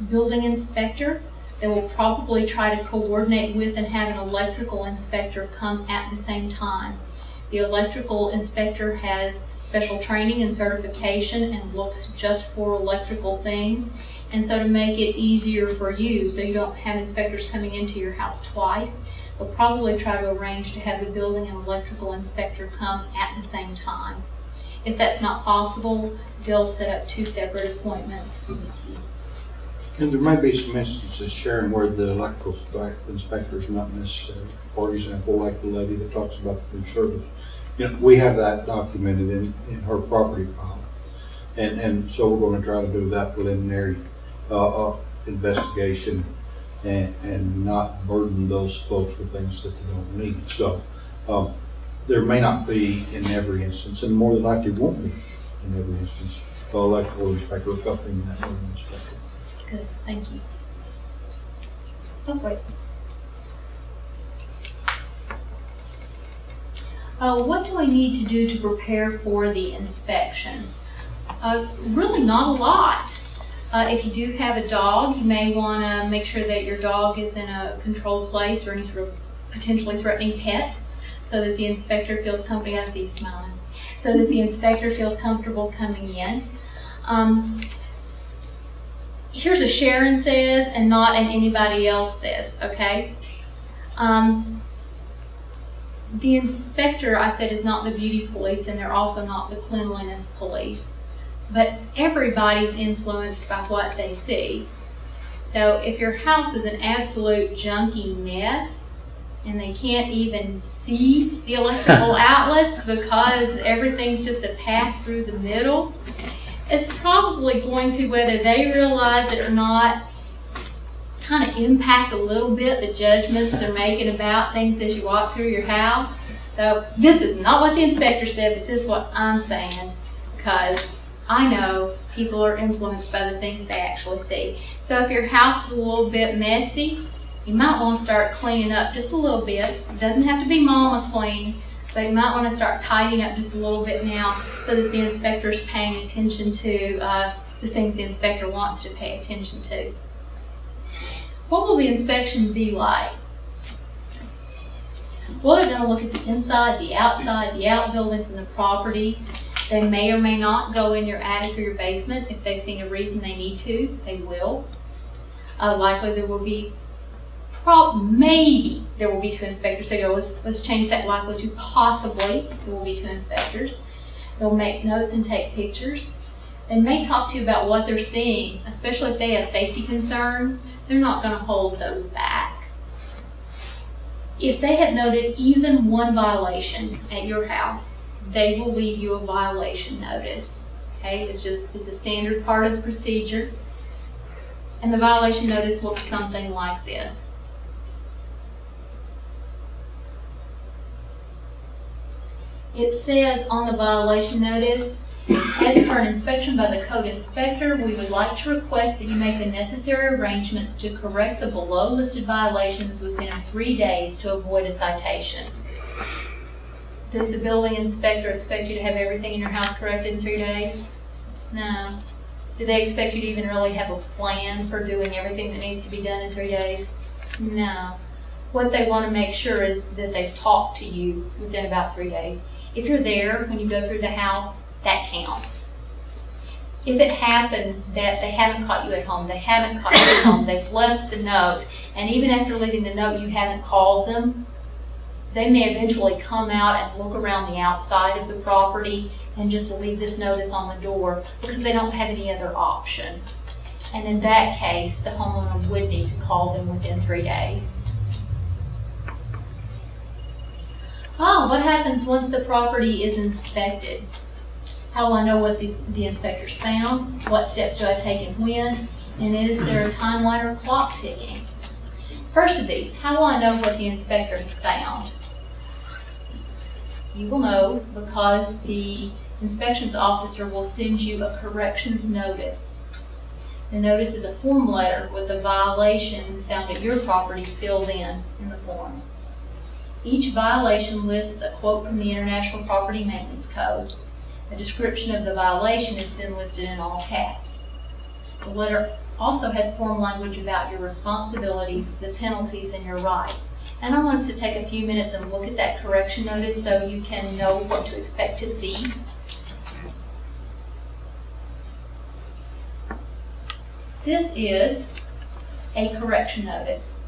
building inspector, they will probably try to coordinate with and have an electrical inspector come at the same time. The electrical inspector has special training and certification and looks just for electrical things. And so to make it easier for you, so you don't have inspectors coming into your house twice, they'll probably try to arrange to have the building and electrical inspector come at the same time. If that's not possible, they'll set up 2 separate appointments with you. And there may be some instances, Sharon, where the electrical inspector is not necessary. For example, like the lady that talks about the conservative. You know, we have that documented in her property file. And so we're going to try to do that preliminary investigation and not burden those folks with things that they don't need. So there may not be in every instance, and more than likely won't be in every instance, the electrical inspector accompanying that building inspector. Good, thank you. Okay. What do I need to do to prepare for the inspection? Really not a lot. If you do have a dog, you may want to make sure that your dog is in a controlled place or any sort of potentially threatening pet, so that the inspector feels comfortable. I see you smiling. So that the inspector feels comfortable coming in. Here's a Sharon says and not an anybody else says, okay? The inspector, I said, is not the beauty police, and they're also not the cleanliness police. But everybody's influenced by what they see. So if your house is an absolute junky mess, and they can't even see the electrical outlets because everything's just a path through the middle, it's probably going to, whether they realize it or not, kind of impact a little bit the judgments they're making about things as you walk through your house. So this is not what the inspector said, but this is what I'm saying, because I know people are influenced by the things they actually see. So if your house is a little bit messy, you might want to start cleaning up just a little bit. It doesn't have to be mama clean, but you might want to start tidying up just a little bit now, so that the inspector is paying attention to the things the inspector wants to pay attention to. What will the inspection be like? Well, they're going to look at the inside, the outside, the outbuildings, and the property. They may or may not go in your attic or your basement. If they've seen a reason they need to, they will. Likely there will be, maybe there will be 2 inspectors. So let's change that likely to possibly there will be 2 inspectors. They'll make notes and take pictures. They may talk to you about what they're seeing, especially if they have safety concerns. They're not going to hold those back. If they have noted even one violation at your house, they will leave you a violation notice. Okay, it's a standard part of the procedure. And the violation notice looks something like this. It says on the violation notice, as per an inspection by the code inspector, we would like to request that you make the necessary arrangements to correct the below listed violations within 3 days to avoid a citation. Does the building inspector expect you to have everything in your house corrected in 3 days? No. Do they expect you to even really have a plan for doing everything that needs to be done in 3 days? No. What they want to make sure is that they've talked to you within about 3 days. If you're there when you go through the house, that counts. If it happens that they haven't caught you at home, they haven't caught you at home, they've left the note, and even after leaving the note you haven't called them, they may eventually come out and look around the outside of the property and just leave this notice on the door because they don't have any other option. And in that case, the homeowner would need to call them within 3 days. Oh, what happens once the property is inspected? How will I know what the inspectors found? What steps do I take and when? And is there a timeline or clock ticking? First of these, how will I know what the inspector has found? You will know because the inspections officer will send you a corrections notice. The notice is a form letter with the violations found at your property filled in the form. Each violation lists a quote from the International Property Maintenance Code. A description of the violation is then listed in all caps. The letter also has form language about your responsibilities, the penalties, and your rights. And I want us to take a few minutes and look at that correction notice so you can know what to expect to see. This is a correction notice.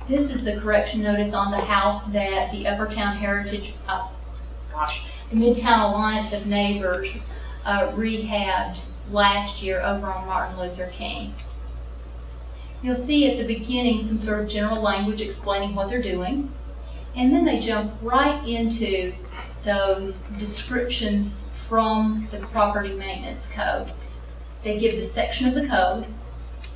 This is the correction notice on the house that the Uppertown Heritage, the Midtown Alliance of Neighbors rehabbed last year over on Martin Luther King. You'll see at the beginning some sort of general language explaining what they're doing, and then they jump right into those descriptions from the Property Maintenance Code. They give the section of the code,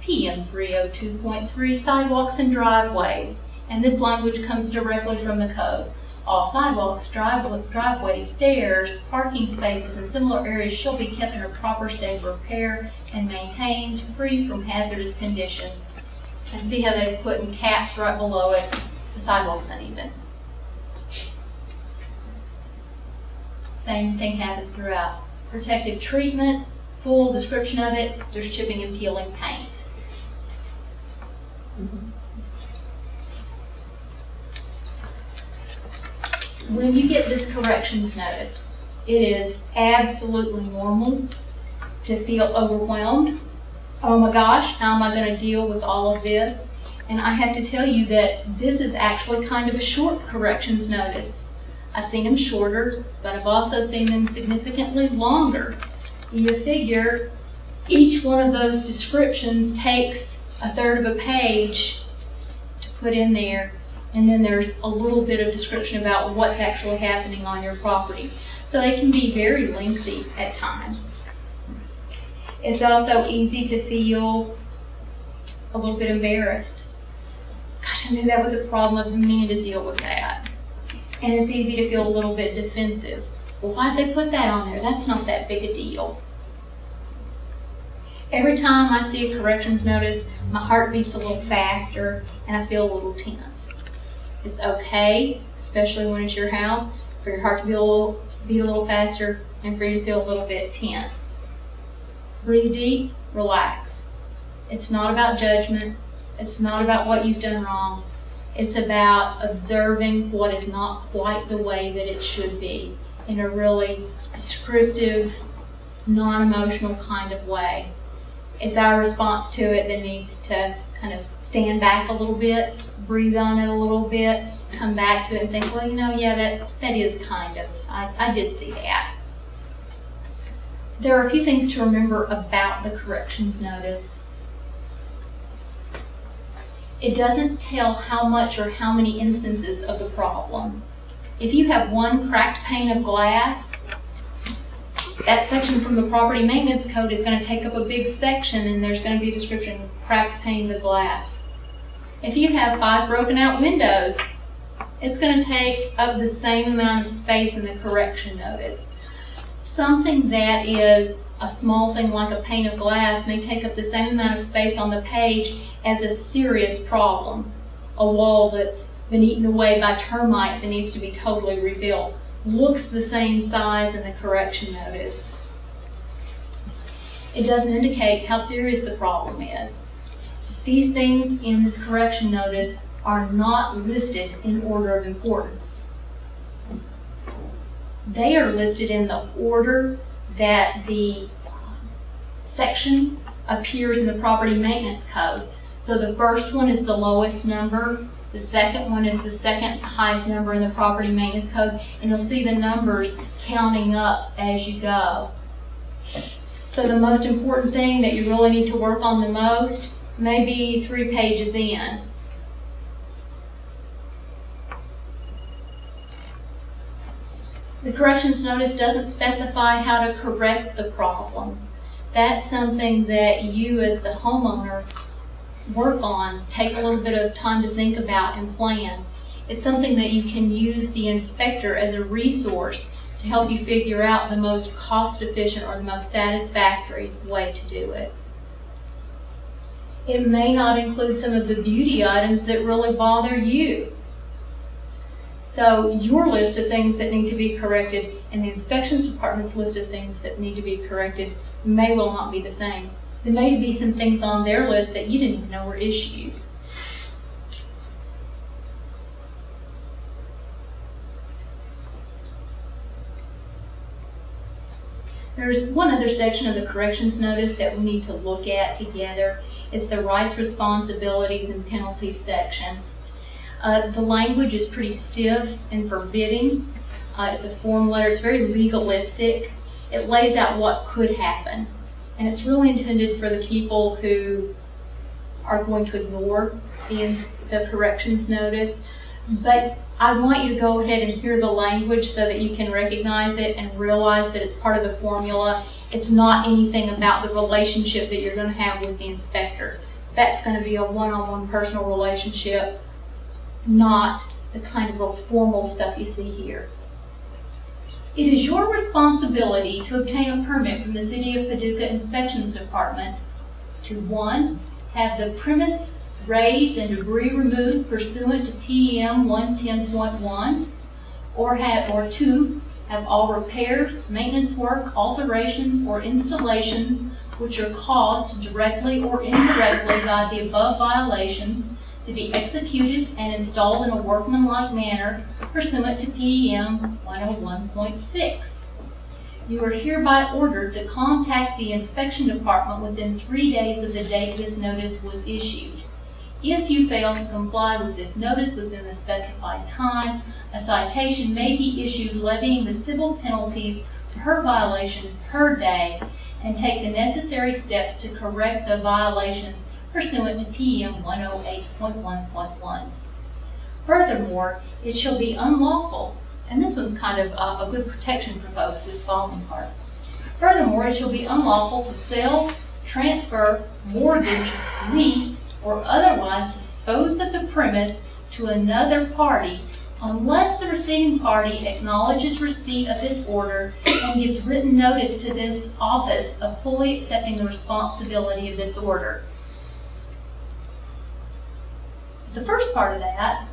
PM 302.3, sidewalks and driveways, and this language comes directly from the code. All sidewalks, driveways, stairs, parking spaces, and similar areas shall be kept in a proper state of repair and maintained, free from hazardous conditions. And see how they've put in caps right below it, the sidewalks uneven. Same thing happens throughout. Protective treatment, full description of it, there's chipping and peeling paint. When you get this corrections notice, it is absolutely normal to feel overwhelmed. Oh my gosh, how am I going to deal with all of this? And I have to tell you that this is actually kind of a short corrections notice. I've seen them shorter, but I've also seen them significantly longer. You figure each one of those descriptions takes a third of a page to put in there, and then there's a little bit of description about what's actually happening on your property. So they can be very lengthy at times. It's also easy to feel a little bit embarrassed. Gosh, I knew that was a problem. I've been meaning to deal with that. And it's easy to feel a little bit defensive. Well, why'd they put that on there? That's not that big a deal. Every time I see a corrections notice, my heart beats a little faster and I feel a little tense. It's okay, especially when it's your house, for your heart to beat a little faster and for you to feel a little bit tense. Breathe deep, relax. It's not about judgment. It's not about what you've done wrong. It's about observing what is not quite the way that it should be in a really descriptive, non-emotional kind of way. It's our response to it that needs to kind of stand back a little bit, breathe on it a little bit, come back to it and think, well, yeah, that is kind of, I did see that. There are a few things to remember about the corrections notice. It doesn't tell how much or how many instances of the problem. If you have one cracked pane of glass, that section from the Property Maintenance Code is going to take up a big section, and there's going to be a description of cracked panes of glass. If you have 5 broken out windows, it's going to take up the same amount of space in the correction notice. Something that is a small thing like a pane of glass may take up the same amount of space on the page as a serious problem. A wall that's been eaten away by termites and needs to be totally rebuilt looks the same size in the correction notice. It doesn't indicate how serious the problem is. These things in this correction notice are not listed in order of importance. They are listed in the order that the section appears in the Property Maintenance Code. So the first one is the lowest number, the second one is the second highest number in the Property Maintenance Code, and you'll see the numbers counting up as you go. So the most important thing that you really need to work on the most may be 3 pages in. The corrections notice doesn't specify how to correct the problem. That's something that you as the homeowner work on, take a little bit of time to think about and plan. It's something that you can use the inspector as a resource to help you figure out the most cost-efficient or the most satisfactory way to do it. It may not include some of the beauty items that really bother you. So your list of things that need to be corrected and the inspections department's list of things that need to be corrected may well not be the same. There may be some things on their list that you didn't even know were issues. There's one other section of the corrections notice that we need to look at together. It's the rights, responsibilities, and penalties section. The language is pretty stiff and forbidding. It's a form letter. It's very legalistic. It lays out what could happen. And it's really intended for the people who are going to ignore the corrections notice. But I want you to go ahead and hear the language so that you can recognize it and realize that it's part of the formula. It's not anything about the relationship that you're going to have with the inspector. That's going to be a one-on-one personal relationship, not the kind of real formal stuff you see here. It is your responsibility to obtain a permit from the City of Paducah Inspections Department to 1, have the premise raised and debris removed pursuant to PM 110.1, or 2, have all repairs, maintenance work, alterations, or installations which are caused directly or indirectly by the above violations to be executed and installed in a workmanlike manner pursuant to PM 101.6. You are hereby ordered to contact the inspection department within 3 days of the date this notice was issued. If you fail to comply with this notice within the specified time, a citation may be issued levying the civil penalties per violation per day and take the necessary steps to correct the violations pursuant to PM 108.1.1. Furthermore, it shall be unlawful, and this one's kind of a good protection for folks, this following part. Furthermore, it shall be unlawful to sell, transfer, mortgage, lease, or otherwise dispose of the premise to another party unless the receiving party acknowledges receipt of this order and gives written notice to this office of fully accepting the responsibility of this order. The first part of that,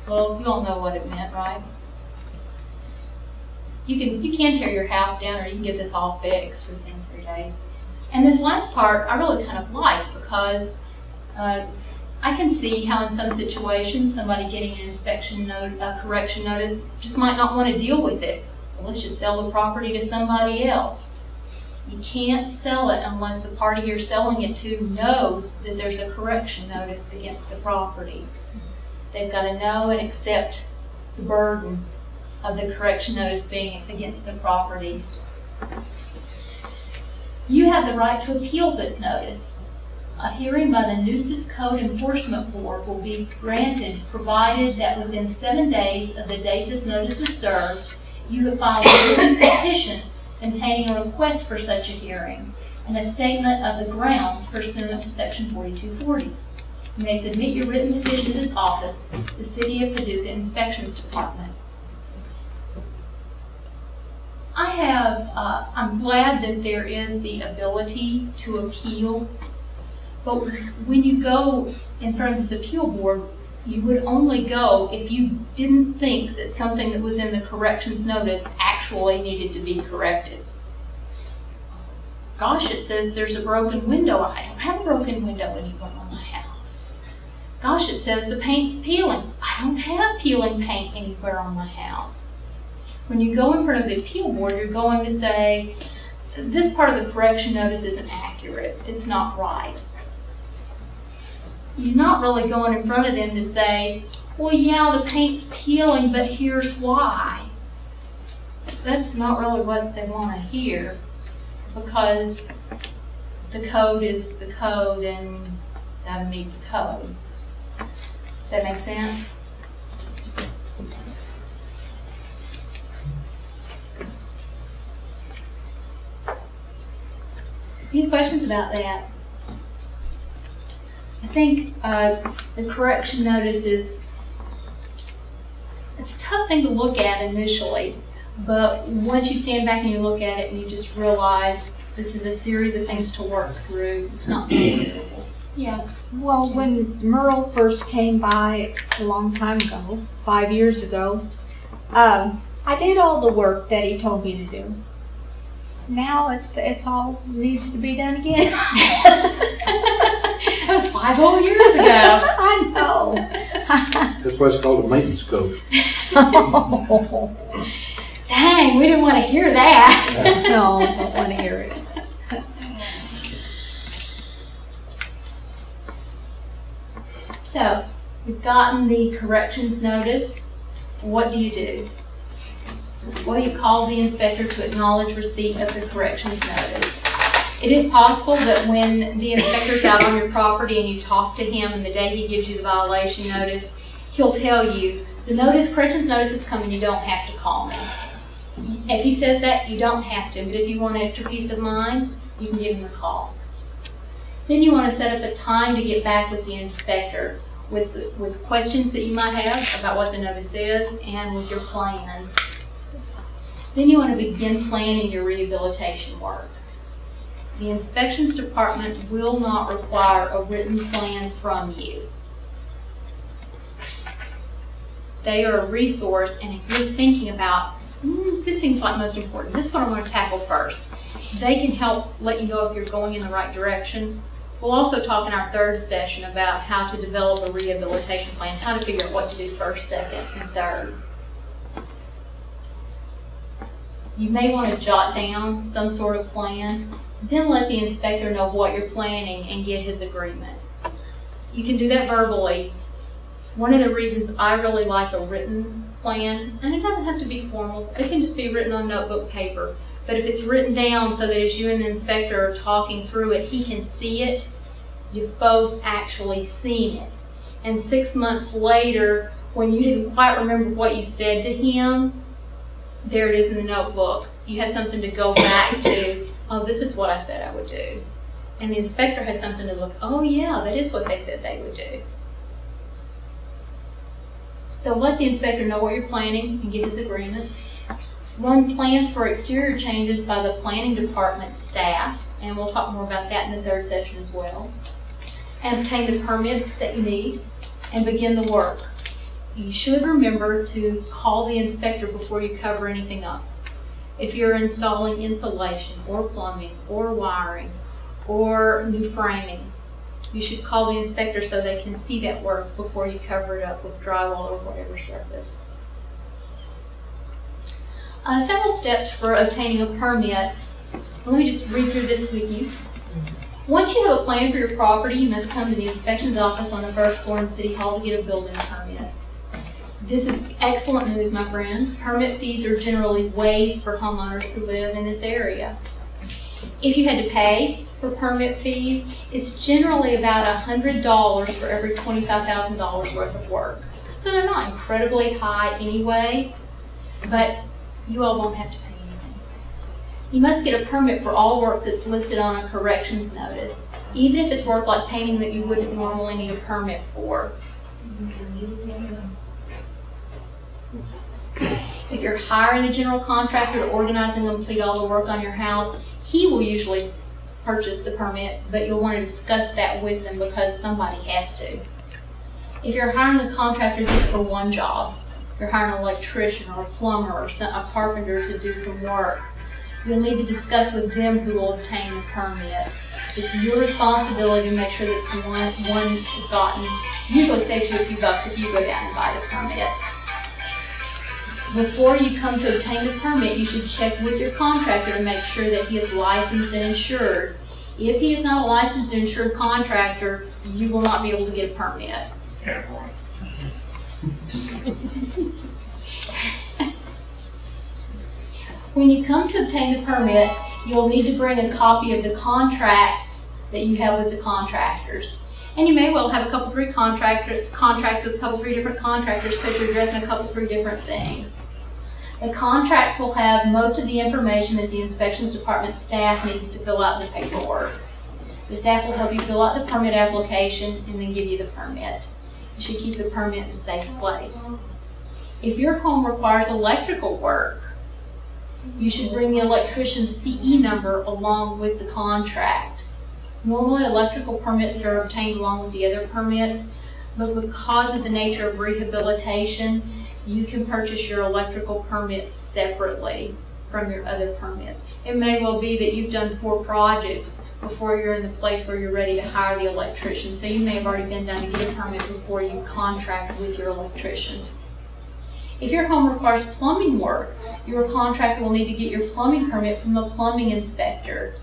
well, you all know what it meant, right? You can tear your house down, or you can get this all fixed within 3 days. And this last part I really kind of like, because I can see how in some situations somebody getting an inspection note, a correction notice, just might not want to deal with it. Well, let's just sell the property to somebody else. You can't sell it unless the party you're selling it to knows that there's a correction notice against the property. They've got to know and accept the burden of the correction notice being against the property. You have the right to appeal this notice. A hearing by the Nuisance Code Enforcement Board will be granted provided that within 7 days of the date this notice was served, you have filed a written petition containing a request for such a hearing and a statement of the grounds pursuant to Section 4240. You may submit your written petition to this office, the City of Paducah Inspections Department. I'm glad that there is the ability to appeal, but when you go in front of this appeal board, you would only go if you didn't think that something that was in the corrections notice actually needed to be corrected. Gosh, it says there's a broken window. I don't have a broken window anywhere on my house. Gosh, it says the paint's peeling. I don't have peeling paint anywhere on my house. When you go in front of the appeal board, you're going to say, this part of the correction notice isn't accurate. It's not right. You're not really going in front of them to say, well, yeah, the paint's peeling, but here's why. That's not really what they want to hear, because the code is the code and gotta meet the code. Does that make sense? Any questions about that? I think the correction notice it's a tough thing to look at initially. But once you stand back and you look at it and you just realize this is a series of things to work through, it's not so terrible. Yeah, well, when Merle first came by a long time ago, 5 years ago, I did all the work that he told me to do. Now it's all needs to be done again. That was 5 whole years ago. I know. That's why it's called a maintenance code. Dang, we didn't want to hear that. No, I don't want to hear it. So, we've gotten the corrections notice. What do you do? Well, you call the inspector to acknowledge receipt of the corrections notice. It is possible that when the inspector's out on your property and you talk to him and the day he gives you the violation notice, he'll tell you, the corrections notice is coming, you don't have to call me. If he says that, you don't have to, but if you want extra peace of mind, you can give him a call. Then you want to set up a time to get back with the inspector with questions that you might have about what the notice is and with your plans. Then you want to begin planning your rehabilitation work. The inspections department will not require a written plan from you. They are a resource, and if you're thinking about, this seems like most important, this is what I want to tackle first, they can help let you know if you're going in the right direction. We'll also talk in our third session about how to develop a rehabilitation plan, how to figure out what to do first, second, and third. You may want to jot down some sort of plan, then let the inspector know what you're planning and get his agreement. You can do that verbally. One of the reasons I really like a written plan, and it doesn't have to be formal, it can just be written on notebook paper, but if it's written down so that as you and the inspector are talking through it, he can see it, you've both actually seen it. And 6 months later, when you didn't quite remember what you said to him, there it is in the notebook. You have something to go back to. Oh, this is what I said I would do. And the inspector has something to look, oh yeah, that is what they said they would do. So let the inspector know what you're planning and get his agreement. Run plans for exterior changes by the planning department staff, and we'll talk more about that in the third session as well. And obtain the permits that you need and begin the work. You should remember to call the inspector before you cover anything up. If you're installing insulation or plumbing or wiring or new framing, you should call the inspector so they can see that work before you cover it up with drywall or whatever surface. Several steps for obtaining a permit. Let me just read through this with you. Once you have a plan for your property, you must come to the inspections office on the first floor in City Hall to get a building permit. This is excellent news, my friends. Permit fees are generally waived for homeowners who live in this area. If you had to pay for permit fees, it's generally about $100 for every $25,000 worth of work. So they're not incredibly high anyway, but you all won't have to pay anything. You must get a permit for all work that's listed on a corrections notice, even if it's work like painting that you wouldn't normally need a permit for. If you're hiring a general contractor to organize and complete all the work on your house, he will usually purchase the permit, but you'll want to discuss that with them because somebody has to. If you're hiring a contractor just for one job, if you're hiring an electrician or a plumber or a carpenter to do some work, you'll need to discuss with them who will obtain the permit. It's your responsibility to make sure that one is gotten. Usually saves you a few bucks if you go down and buy the permit. Before you come to obtain the permit, you should check with your contractor to make sure that he is licensed and insured. If he is not a licensed and insured contractor, you will not be able to get a permit. Yeah, boy. When you come to obtain the permit, you'll need to bring a copy of the contracts that you have with the contractors. And you may well have a couple, three contracts with a couple, three different contractors because you're addressing a couple, three different things. The contracts will have most of the information that the inspections department staff needs to fill out the paperwork. The staff will help you fill out the permit application and then give you the permit. You should keep the permit in a safe place. If your home requires electrical work, You should bring the electrician's CE number along with the contract. Normally, electrical permits are obtained along with the other permits, but because of the nature of rehabilitation, you can purchase your electrical permits separately from your other permits. It may well be that you've done 4 projects before you're in the place where you're ready to hire the electrician, so you may have already been down to get a permit before you contract with your electrician. If your home requires plumbing work, your contractor will need to get your plumbing permit from the plumbing inspector.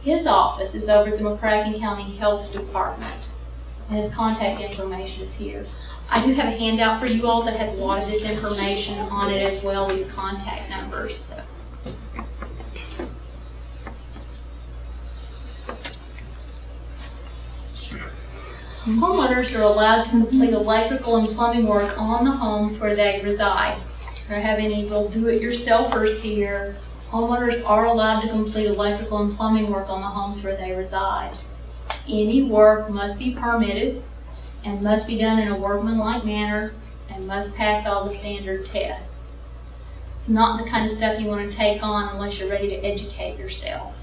His office is over at the McCracken County Health Department, and his contact information is here. I do have a handout for you all that has a lot of this information on it as well, these contact numbers. Homeowners are allowed to complete electrical and plumbing work on the homes where they reside. If you have any real do-it-yourselfers here, homeowners are allowed to complete electrical and plumbing work on the homes where they reside. Any work must be permitted and must be done in a workmanlike manner and must pass all the standard tests. It's not the kind of stuff you want to take on unless you're ready to educate yourself.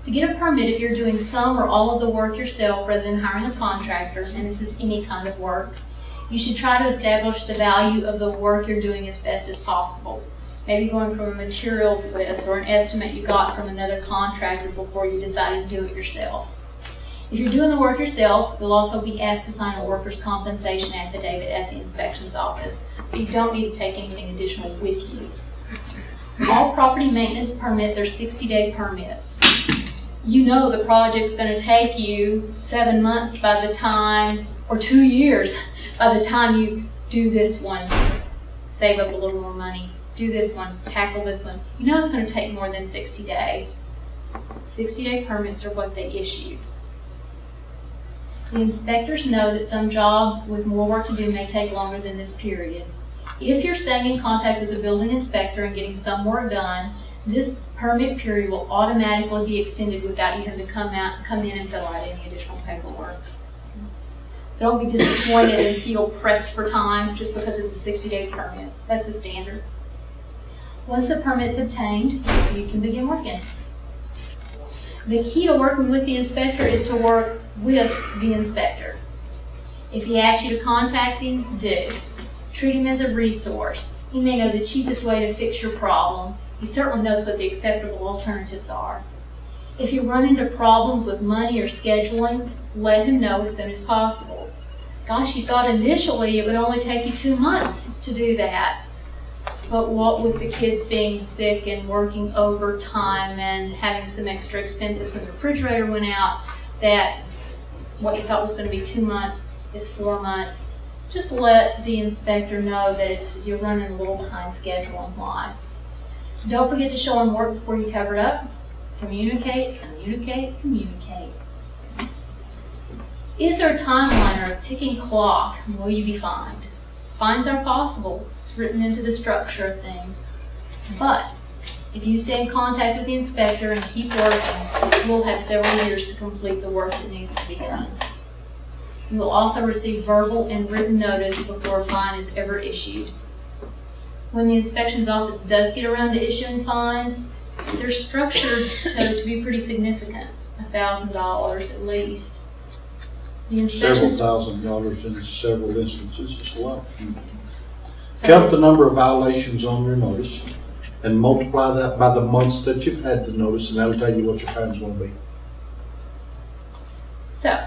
To get a permit, if you're doing some or all of the work yourself rather than hiring a contractor, and this is any kind of work, you should try to establish the value of the work you're doing as best as possible. Maybe going from a materials list or an estimate you got from another contractor before you decided to do it yourself. If you're doing the work yourself, you'll also be asked to sign a workers' compensation affidavit at the inspections office, but you don't need to take anything additional with you. All property maintenance permits are 60-day permits. You know the project's going to take you 7 months by the time, or 2 years by the time you do this one, save up a little more money, do this one, tackle this one. You know it's going to take more than 60 days. 60-day permits are what they issue. The inspectors know that some jobs with more work to do may take longer than this period. If you're staying in contact with the building inspector and getting some work done, this permit period will automatically be extended without you having to come in and fill out any additional paperwork. So don't be disappointed and feel pressed for time just because it's a 60-day permit. That's the standard. Once the permit's obtained, you can begin working. The key to working with the inspector is to work with the inspector. If he asks you to contact him, do. Treat him as a resource. He may know the cheapest way to fix your problem. He certainly knows what the acceptable alternatives are. If you run into problems with money or scheduling, let him know as soon as possible. Gosh, you thought initially it would only take you 2 months to do that. But what with the kids being sick and working overtime and having some extra expenses when the refrigerator went out, that what you thought was going to be 2 months is 4 months. Just let the inspector know that you're running a little behind schedule in life. Don't forget to show him work before you cover it up. Communicate, communicate, communicate. Is there a timeline or a ticking clock? Will you be fined? Fines are possible. It's written into the structure of things. But if you stay in contact with the inspector and keep working, you'll have several years to complete the work that needs to be done. You will also receive verbal and written notice before a fine is ever issued. When the inspections office does get around to issuing fines, they're structured to be pretty significant, $1,000 at least. The Several inspections, $1,000s in several instances is a lot. Count the number of violations on your notice and multiply that by the months that you've had the notice, and that'll tell you what your fine's gonna be. So,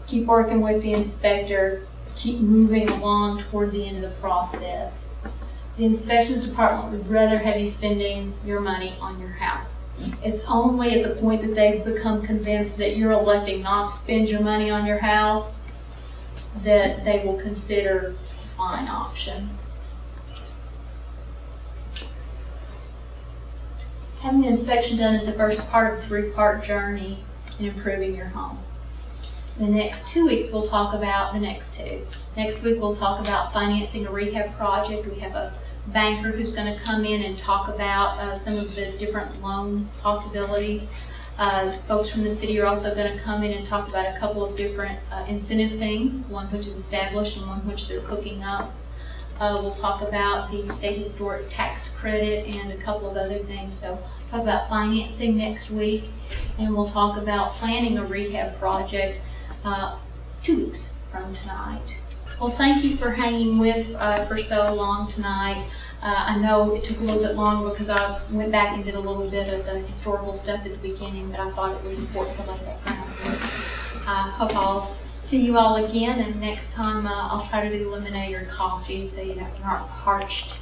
keep working with the inspector, keep moving along toward the end of the process. The inspections department would rather have you spending your money on your house. It's only at the point that they've become convinced that you're electing not to spend your money on your house that they will consider a fine option. Having an inspection done is the first part of a 3-part journey in improving your home. The next 2 weeks we'll talk about the next 2. Next week we'll talk about financing a rehab project. We have a banker who's going to come in and talk about some of the different loan possibilities. Folks from the city are also going to come in and talk about a couple of different incentive things, one which is established and one which they're cooking up. We'll talk about the state historic tax credit and a couple of other things. So talk about financing next week, and we'll talk about planning a rehab project 2 weeks from tonight. Well, thank you for hanging with for so long tonight. I know it took a little bit longer because I went back and did a little bit of the historical stuff at the beginning, but I thought it was important to lay that groundwork. I hope I'll see you all again, and next time I'll try to do lemonade or coffee so you aren't parched